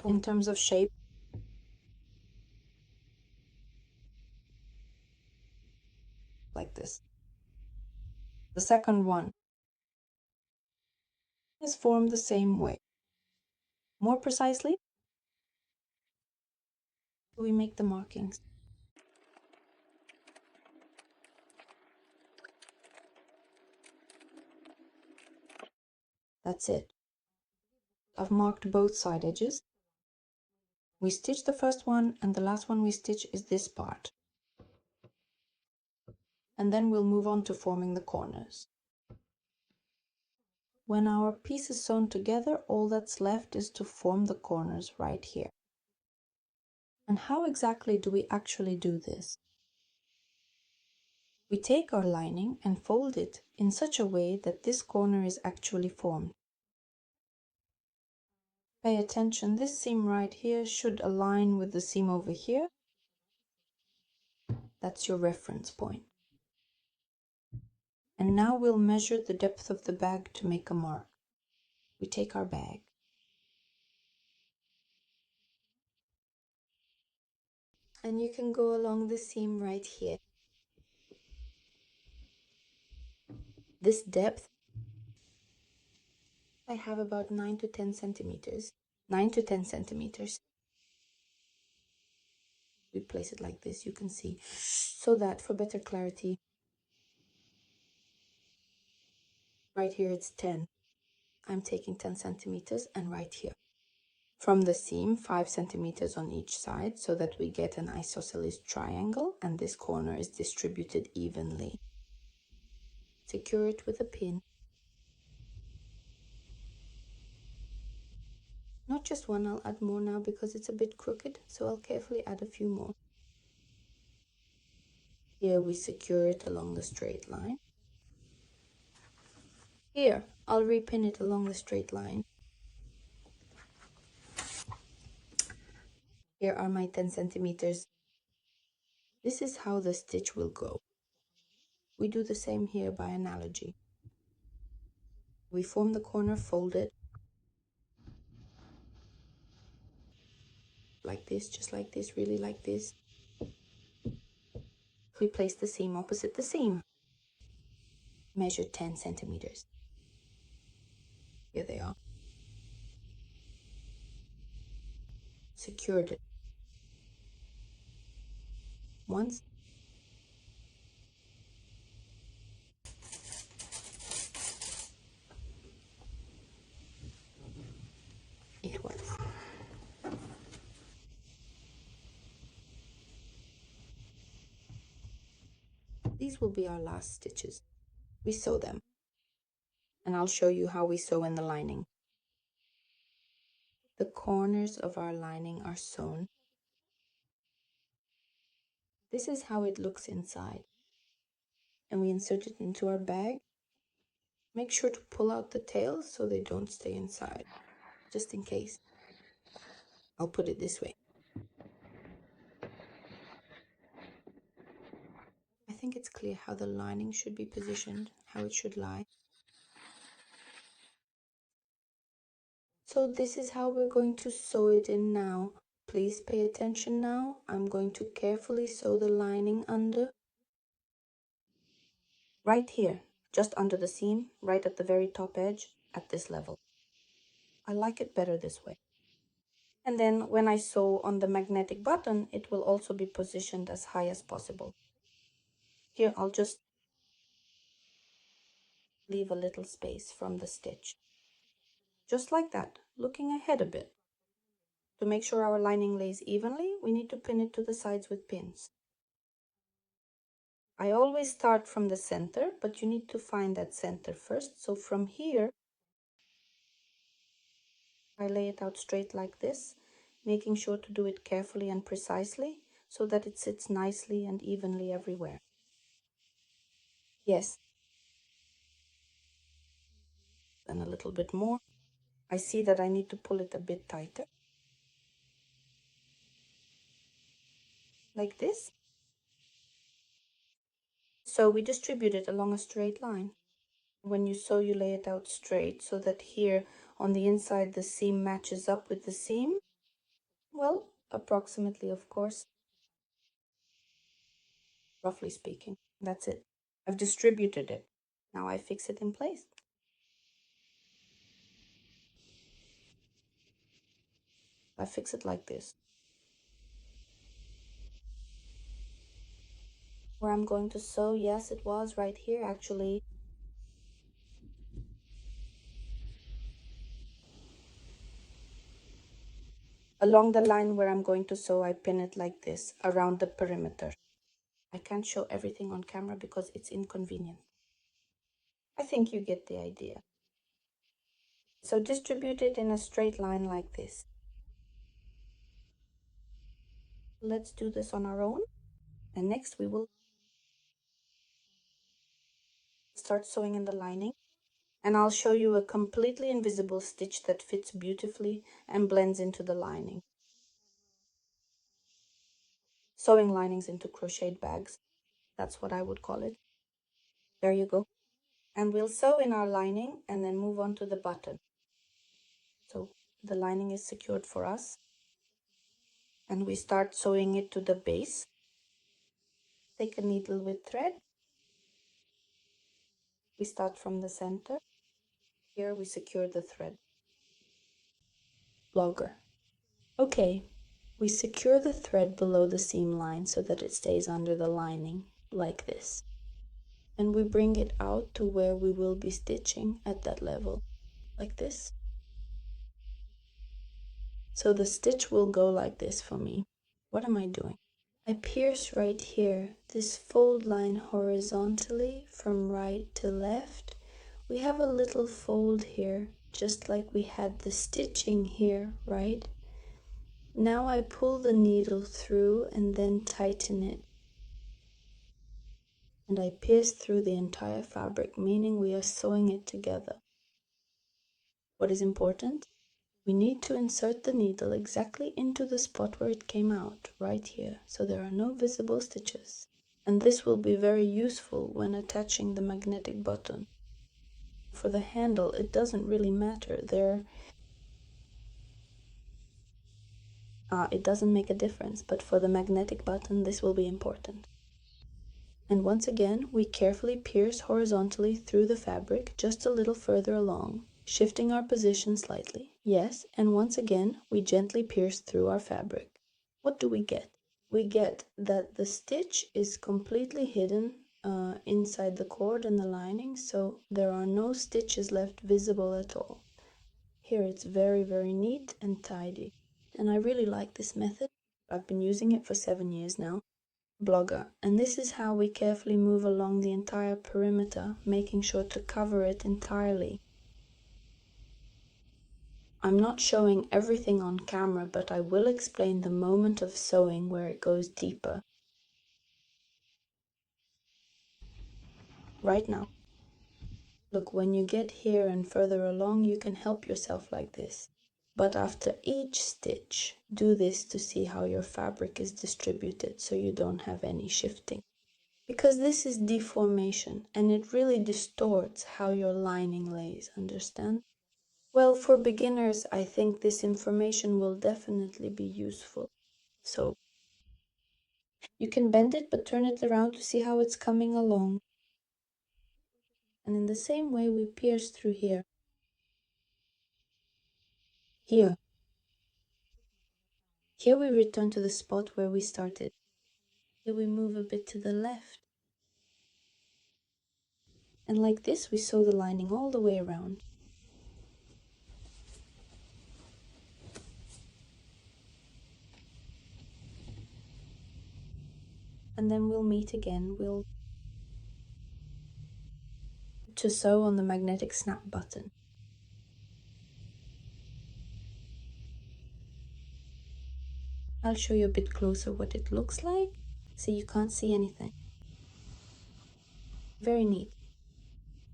In terms of shape, like this. The second one is formed the same way. More precisely, we make the markings. That's it. I've marked both side edges. We stitch the first one, and the last one we stitch is this part. And then we'll move on to forming the corners. When our piece is sewn together, all that's left is to form the corners right here. And how exactly do we actually do this? We take our lining and fold it in such a way that this corner is actually formed. Pay attention, this seam right here should align with the seam over here. That's your reference point. And now we'll measure the depth of the bag to make a mark. We take our bag. And you can go along the seam right here. This depth, I have about 9 to 10 centimeters. 9 to 10 centimeters. We place it like this, you can see, so that for better clarity, right here it's 10. I'm taking 10 centimeters and right here. From the seam, 5 centimeters on each side so that we get an isosceles triangle and this corner is distributed evenly. Secure it with a pin. Not just one, I'll add more now because it's a bit crooked, so I'll carefully add a few more. Here we secure it along the straight line. Here, I'll repin it along the straight line. Here are my 10 centimeters. This is how the stitch will go. We do the same here by analogy. We form the corner folded like this, just like this, really like this. We place the seam opposite the seam. Measure 10 centimeters. Here they are. Secured it. Once. It was. These will be our last stitches. We sew them. And I'll show you how we sew in the lining. The corners of our lining are sewn. This is how it looks inside. And we insert it into our bag. Make sure to pull out the tails so they don't stay inside, just in case. I'll put it this way. I think it's clear how the lining should be positioned, how it should lie. So this is how we're going to sew it in now. Please pay attention now. I'm going to carefully sew the lining under. Right here, just under the seam, right at the very top edge, at this level. I like it better this way. And then when I sew on the magnetic button, it will also be positioned as high as possible. Here, I'll just leave a little space from the stitch. Just like that, looking ahead a bit. To make sure our lining lays evenly, we need to pin it to the sides with pins. I always start from the center, but you need to find that center first. So from here, I lay it out straight like this, making sure to do it carefully and precisely so that it sits nicely and evenly everywhere. Yes. And a little bit more. I see that I need to pull it a bit tighter. Like this. So we distribute it along a straight line. When you sew, you lay it out straight so that here on the inside the seam matches up with the seam. Well, approximately, of course. Roughly speaking, that's it. I've distributed it. Now I fix it in place. I fix it like this. Where I'm going to sew, yes, it was right here actually. Along the line where I'm going to sew, I pin it like this, around the perimeter. I can't show everything on camera because it's inconvenient. I think you get the idea. So distribute it in a straight line like this. Let's do this on our own. And next we will start sewing in the lining. And I'll show you a completely invisible stitch that fits beautifully and blends into the lining. Sewing linings into crocheted bags. That's what I would call it. There you go. And we'll sew in our lining and then move on to the button. So the lining is secured for us. And we start sewing it to the base. Take a needle with thread. We start from the center. Here we secure the thread. blogger. Okay, we secure the thread below the seam line so that it stays under the lining, like this. And we bring it out to where we will be stitching at that level, like this. So the stitch will go like this for me. What am I doing? I pierce right here, this fold line horizontally from right to left. We have a little fold here, just like we had the stitching here, right? Now I pull the needle through and then tighten it. And I pierce through the entire fabric, meaning we are sewing it together. What is important? We need to insert the needle exactly into the spot where it came out, right here, so there are no visible stitches. And this will be very useful when attaching the magnetic button. For the handle, it doesn't really matter. It doesn't make a difference, but for the magnetic button, this will be important. And once again, we carefully pierce horizontally through the fabric just a little further along, shifting our position slightly. Yes, and once again, we gently pierce through our fabric. What do we get? We get that the stitch is completely hidden inside the cord and the lining, so there are no stitches left visible at all. Here it's very, very neat and tidy. And I really like this method. I've been using it for 7 years now. Blogger, and this is how we carefully move along the entire perimeter, making sure to cover it entirely. I'm not showing everything on camera, but I will explain the moment of sewing where it goes deeper. Right now. Look, when you get here and further along, you can help yourself like this. But after each stitch, do this to see how your fabric is distributed so you don't have any shifting. Because this is deformation and it really distorts how your lining lays, understand? Well, for beginners, I think this information will definitely be useful. So, you can bend it but turn it around to see how it's coming along. And in the same way, we pierce through here. Here. Here we return to the spot where we started. Here we move a bit to the left. And like this, we sew the lining all the way around. And then we'll meet again. We'll to sew on the magnetic snap button. I'll show you a bit closer what it looks like. See, you can't see anything. Very neat.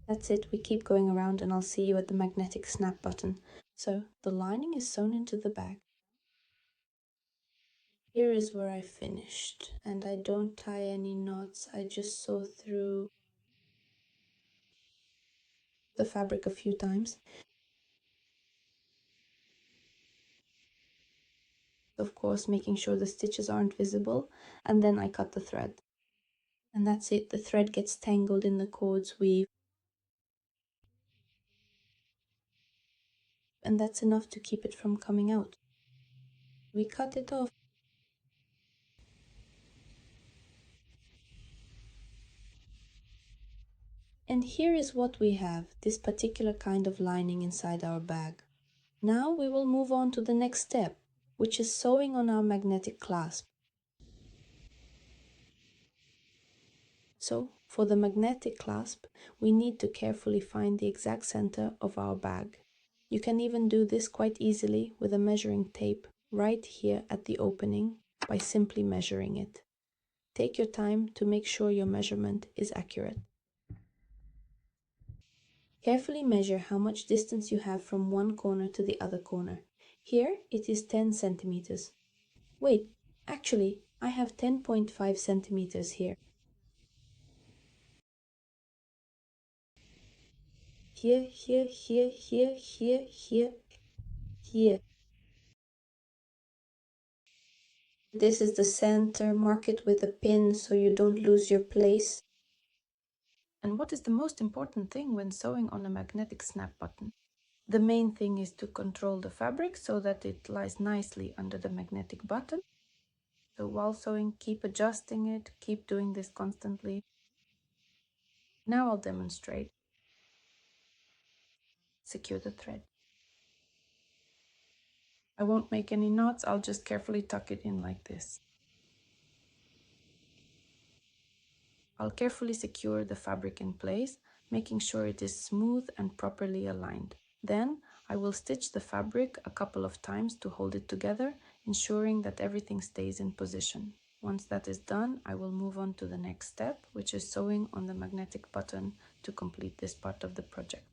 That's it, we keep going around and I'll see you at the magnetic snap button. So the lining is sewn into the bag. Here is where I finished, and I don't tie any knots, I just sew through the fabric a few times. Of course, making sure the stitches aren't visible, and then I cut the thread. And that's it, the thread gets tangled in the cord's weave. And that's enough to keep it from coming out. We cut it off. And here is what we have, this particular kind of lining inside our bag. Now we will move on to the next step, which is sewing on our magnetic clasp. So, for the magnetic clasp, we need to carefully find the exact center of our bag. You can even do this quite easily with a measuring tape right here at the opening by simply measuring it. Take your time to make sure your measurement is accurate. Carefully measure how much distance you have from one corner to the other corner. Here it is 10 centimeters. Wait, actually, I have 10.5 centimeters here. Here, here, here, here, here, here, here. This is the center. Mark it with a pin so you don't lose your place. And what is the most important thing when sewing on a magnetic snap button? The main thing is to control the fabric so that it lies nicely under the magnetic button. So while sewing, keep adjusting it, keep doing this constantly. Now I'll demonstrate. Secure the thread. I won't make any knots, I'll just carefully tuck it in like this. I'll carefully secure the fabric in place, making sure it is smooth and properly aligned. Then I will stitch the fabric a couple of times to hold it together, ensuring that everything stays in position. Once that is done, I will move on to the next step, which is sewing on the magnetic button to complete this part of the project.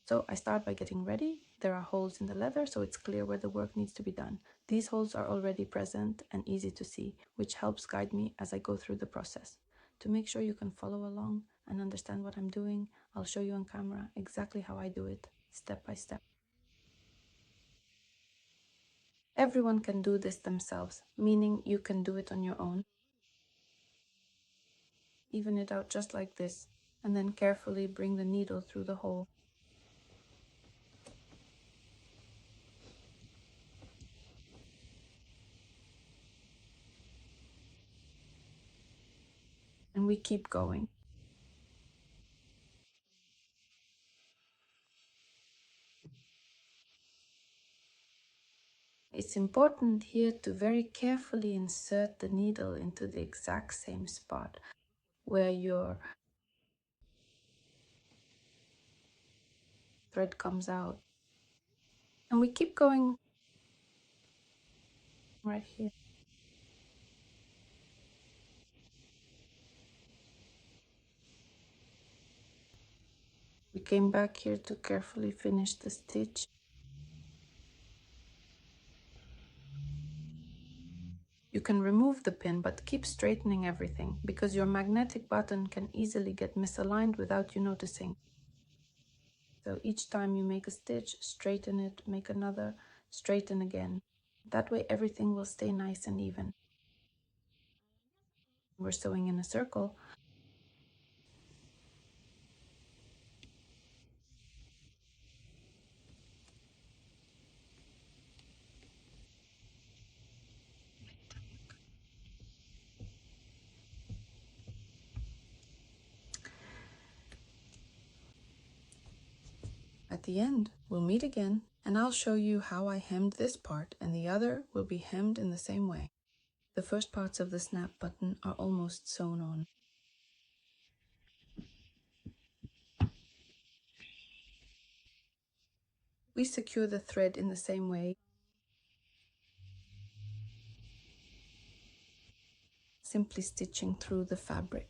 So I start by getting ready. There are holes in the leather, so it's clear where the work needs to be done. These holes are already present and easy to see, which helps guide me as I go through the process. To make sure you can follow along and understand what I'm doing, I'll show you on camera exactly how I do it, step by step. Everyone can do this themselves, meaning you can do it on your own. Even it out just like this, and then carefully bring the needle through the hole. And we keep going. It's important here to very carefully insert the needle into the exact same spot where your thread comes out. And we keep going right here. We came back here to carefully finish the stitch. You can remove the pin, but keep straightening everything because your magnetic button can easily get misaligned without you noticing. So each time you make a stitch, straighten it, make another, straighten again. That way everything will stay nice and even. We're sewing in a circle. At the end, we'll meet again, and I'll show you how I hemmed this part, and the other will be hemmed in the same way. The first parts of the snap button are almost sewn on. We secure the thread in the same way, simply stitching through the fabric.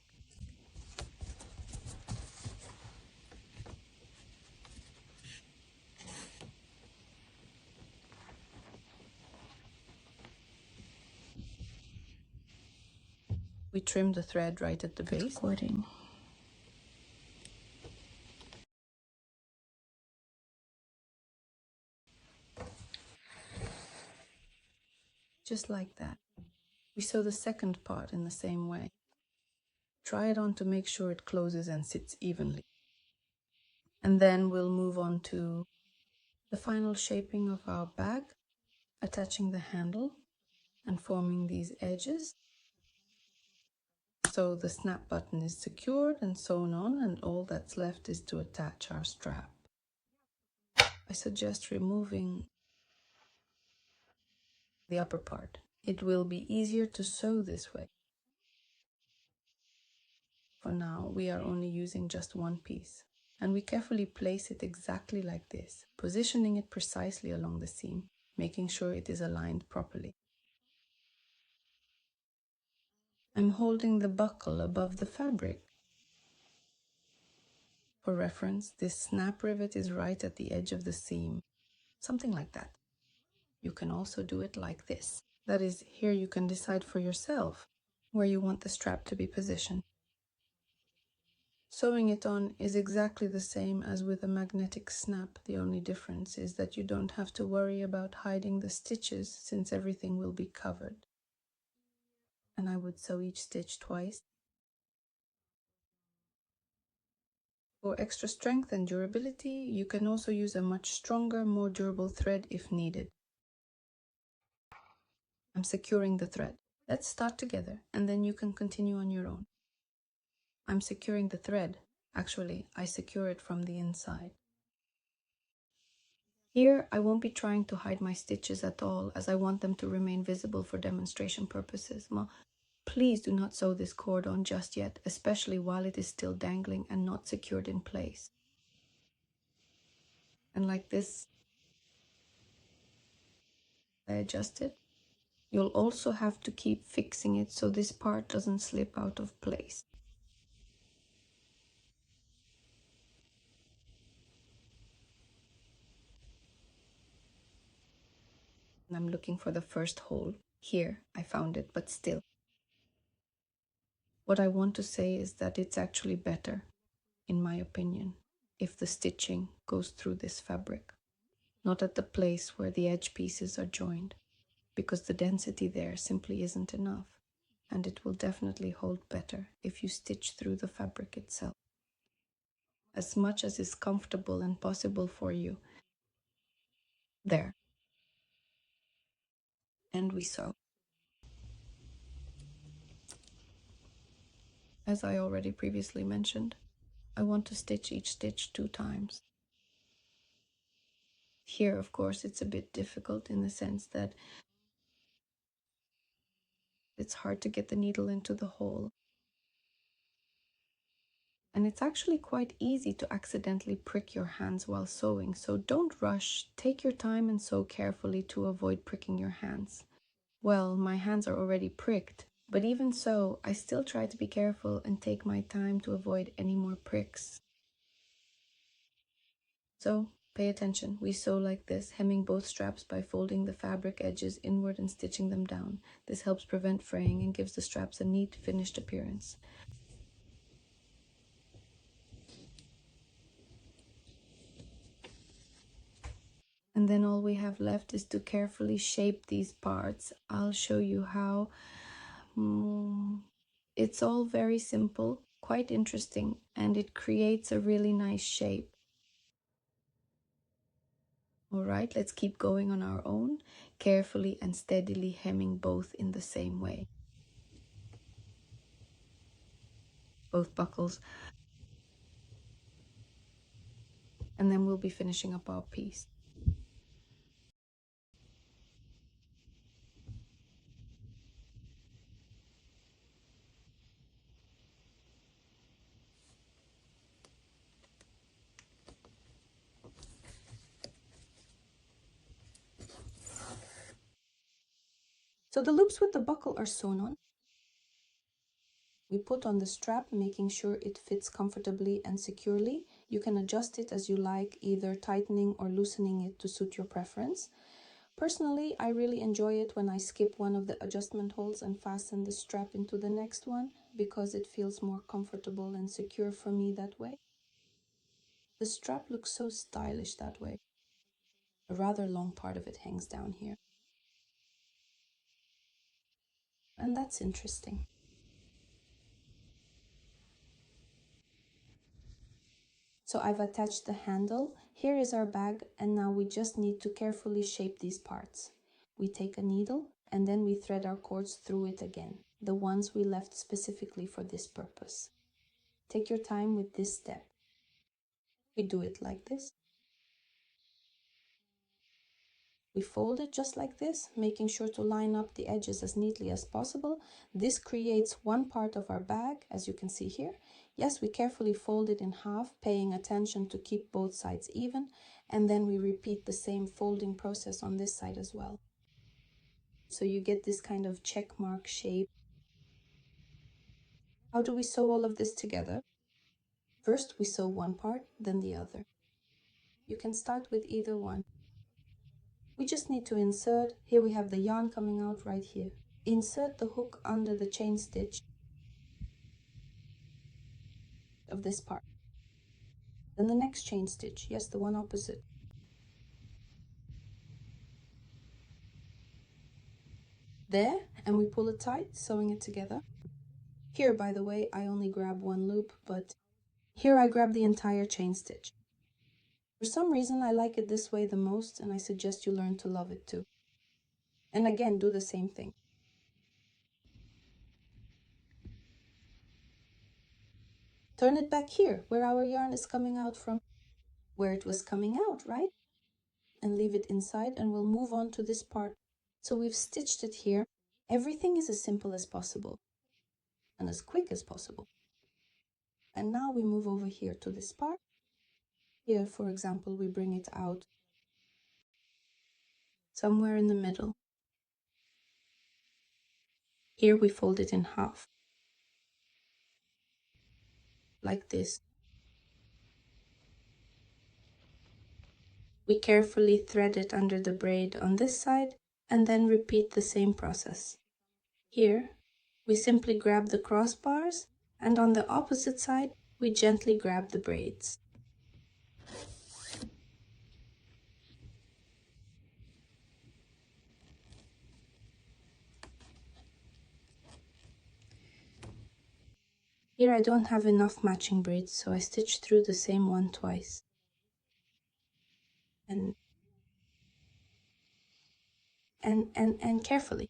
We trim the thread right at the base. Recording. Just like that. We sew the second part in the same way. Try it on to make sure it closes and sits evenly. And then we'll move on to the final shaping of our bag, attaching the handle and forming these edges. So the snap button is secured and sewn on, and all that's left is to attach our strap. I suggest removing the upper part. It will be easier to sew this way. For now, we are only using just one piece, and we carefully place it exactly like this, positioning it precisely along the seam, making sure it is aligned properly. I'm holding the buckle above the fabric. For reference, this snap rivet is right at the edge of the seam, something like that. You can also do it like this. That is, here you can decide for yourself where you want the strap to be positioned. Sewing it on is exactly the same as with a magnetic snap. The only difference is that you don't have to worry about hiding the stitches since everything will be covered. And I would sew each stitch twice. For extra strength and durability, you can also use a much stronger, more durable thread if needed. I'm securing the thread. Let's start together, and then you can continue on your own. I'm securing the thread. Actually, I secure it from the inside. Here, I won't be trying to hide my stitches at all, as I want them to remain visible for demonstration purposes. Please do not sew this cord on just yet, especially while it is still dangling and not secured in place. And like this, I adjust it. You'll also have to keep fixing it so this part doesn't slip out of place. And I'm looking for the first hole. Here, I found it, but still. What I want to say is that it's actually better, in my opinion, if the stitching goes through this fabric, not at the place where the edge pieces are joined, because the density there simply isn't enough, and it will definitely hold better if you stitch through the fabric itself. As much as is comfortable and possible for you. There. And we sew. As I already previously mentioned, I want to stitch each stitch 2 times. Here, of course, it's a bit difficult in the sense that it's hard to get the needle into the hole. And it's actually quite easy to accidentally prick your hands while sewing, so don't rush, take your time and sew carefully to avoid pricking your hands. Well, my hands are already pricked, but even so, I still try to be careful and take my time to avoid any more pricks. So, pay attention. We sew like this, hemming both straps by folding the fabric edges inward and stitching them down. This helps prevent fraying and gives the straps a neat, finished appearance. And then all we have left is to carefully shape these parts. I'll show you how. It's all very simple, quite interesting, and it creates a really nice shape. All right, let's keep going on our own, carefully and steadily hemming both in the same way. Both buckles. And then we'll be finishing up our piece. So the loops with the buckle are sewn on. We put on the strap, making sure it fits comfortably and securely. You can adjust it as you like, either tightening or loosening it to suit your preference. Personally, I really enjoy it when I skip one of the adjustment holes and fasten the strap into the next one, because it feels more comfortable and secure for me that way. The strap looks so stylish that way. A rather long part of it hangs down here. And that's interesting. So I've attached the handle. Here is our bag, and now we just need to carefully shape these parts. We take a needle and then we thread our cords through it again, the ones we left specifically for this purpose. Take your time with this step. We do it like this. We fold it just like this, making sure to line up the edges as neatly as possible. This creates one part of our bag, as you can see here. Yes, we carefully fold it in half, paying attention to keep both sides even, and then we repeat the same folding process on this side as well. So you get this kind of check mark shape. How do we sew all of this together? First, we sew one part, then the other. You can start with either one. We just need to insert. Here we have the yarn coming out right here. Insert the hook under the chain stitch of this part. Then the next chain stitch, yes, the one opposite. There, and we pull it tight, sewing it together. Here, by the way, I only grab one loop, but Here I grab the entire chain stitch. For some reason I like it this way the most, and I suggest you learn to love it too. And again, do the same thing. Turn it back here, where our yarn is coming out from, where it was coming out, right? And leave it inside, and we'll move on to this part. So we've stitched it here. Everything is as simple as possible and as quick as possible. And now we move over here to this part. Here, for example, we bring it out somewhere in the middle. Here we fold it in half, like this. We carefully thread it under the braid on this side, and then repeat the same process. Here, we simply grab the crossbars, and on the opposite side, we gently grab the braids. Here I don't have enough matching braids, so I stitch through the same one twice. And carefully.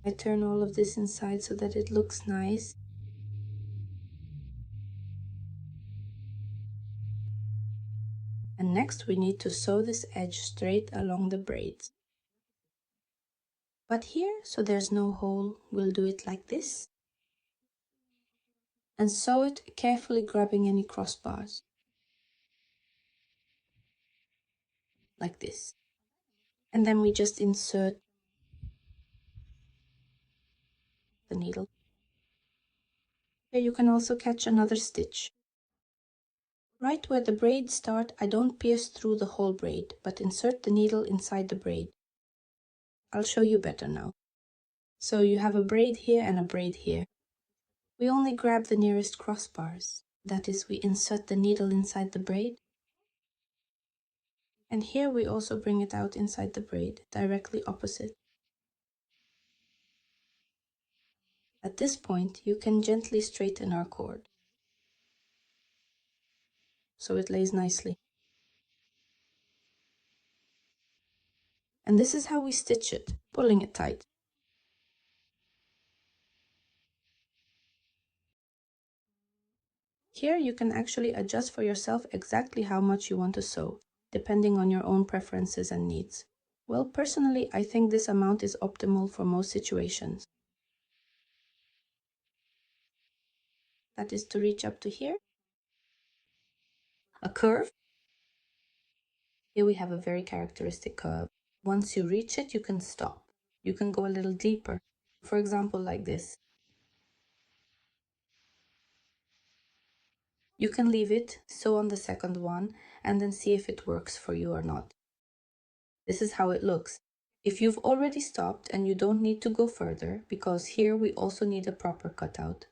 I turn all of this inside so that it looks nice. And next we need to sew this edge straight along the braids. But here, so there's no hole, we'll do it like this. And sew it, carefully grabbing any crossbars. Like this. And then we just insert the needle. Here you can also catch another stitch. Right where the braids start, I don't pierce through the whole braid, but insert the needle inside the braid. I'll show you better now. So you have a braid here and a braid here. We only grab the nearest crossbars. That is, we insert the needle inside the braid. And here we also bring it out inside the braid, directly opposite. At this point, you can gently straighten our cord, so it lays nicely. And this is how we stitch it, pulling it tight. Here you can actually adjust for yourself exactly how much you want to sew, depending on your own preferences and needs. Well, personally, I think this amount is optimal for most situations. That is to reach up to here. A curve. Here we have a very characteristic curve. Once you reach it, you can stop. You can go a little deeper. For example, like this. You can leave it, sew on the second one, and then see if it works for you or not. This is how it looks. If you've already stopped and you don't need to go further, because here we also need a proper cutout,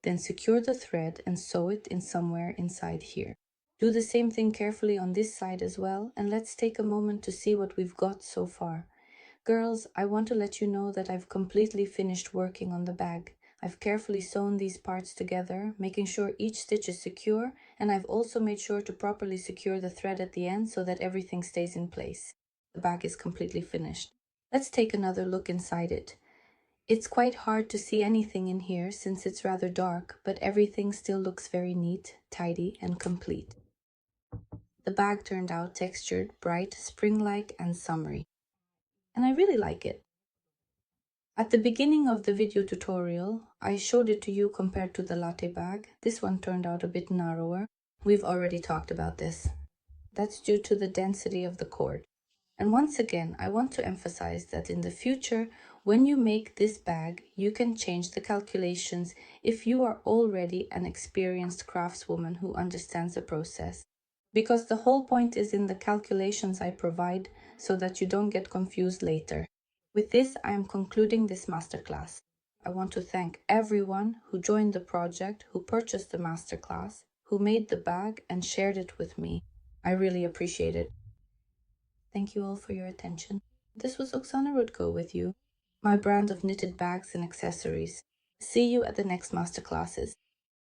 then secure the thread and sew it in somewhere inside here. Do the same thing carefully on this side as well, and let's take a moment to see what we've got so far. Girls, I want to let you know that I've completely finished working on the bag. I've carefully sewn these parts together, making sure each stitch is secure, and I've also made sure to properly secure the thread at the end so that everything stays in place. The bag is completely finished. Let's take another look inside it. It's quite hard to see anything in here since it's rather dark, but everything still looks very neat, tidy, and complete. The bag turned out textured, bright, spring-like, and summery. And I really like it. At the beginning of the video tutorial, I showed it to you compared to the latte bag. This one turned out a bit narrower. We've already talked about this. That's due to the density of the cord. And once again, I want to emphasize that in the future, when you make this bag, you can change the calculations if you are already an experienced craftswoman who understands the process. Because the whole point is in the calculations I provide so that you don't get confused later. With this, I am concluding this masterclass. I want to thank everyone who joined the project, who purchased the masterclass, who made the bag and shared it with me. I really appreciate it. Thank you all for your attention. This was Oksana Rudko with you, my brand of knitted bags and accessories. See you at the next masterclasses.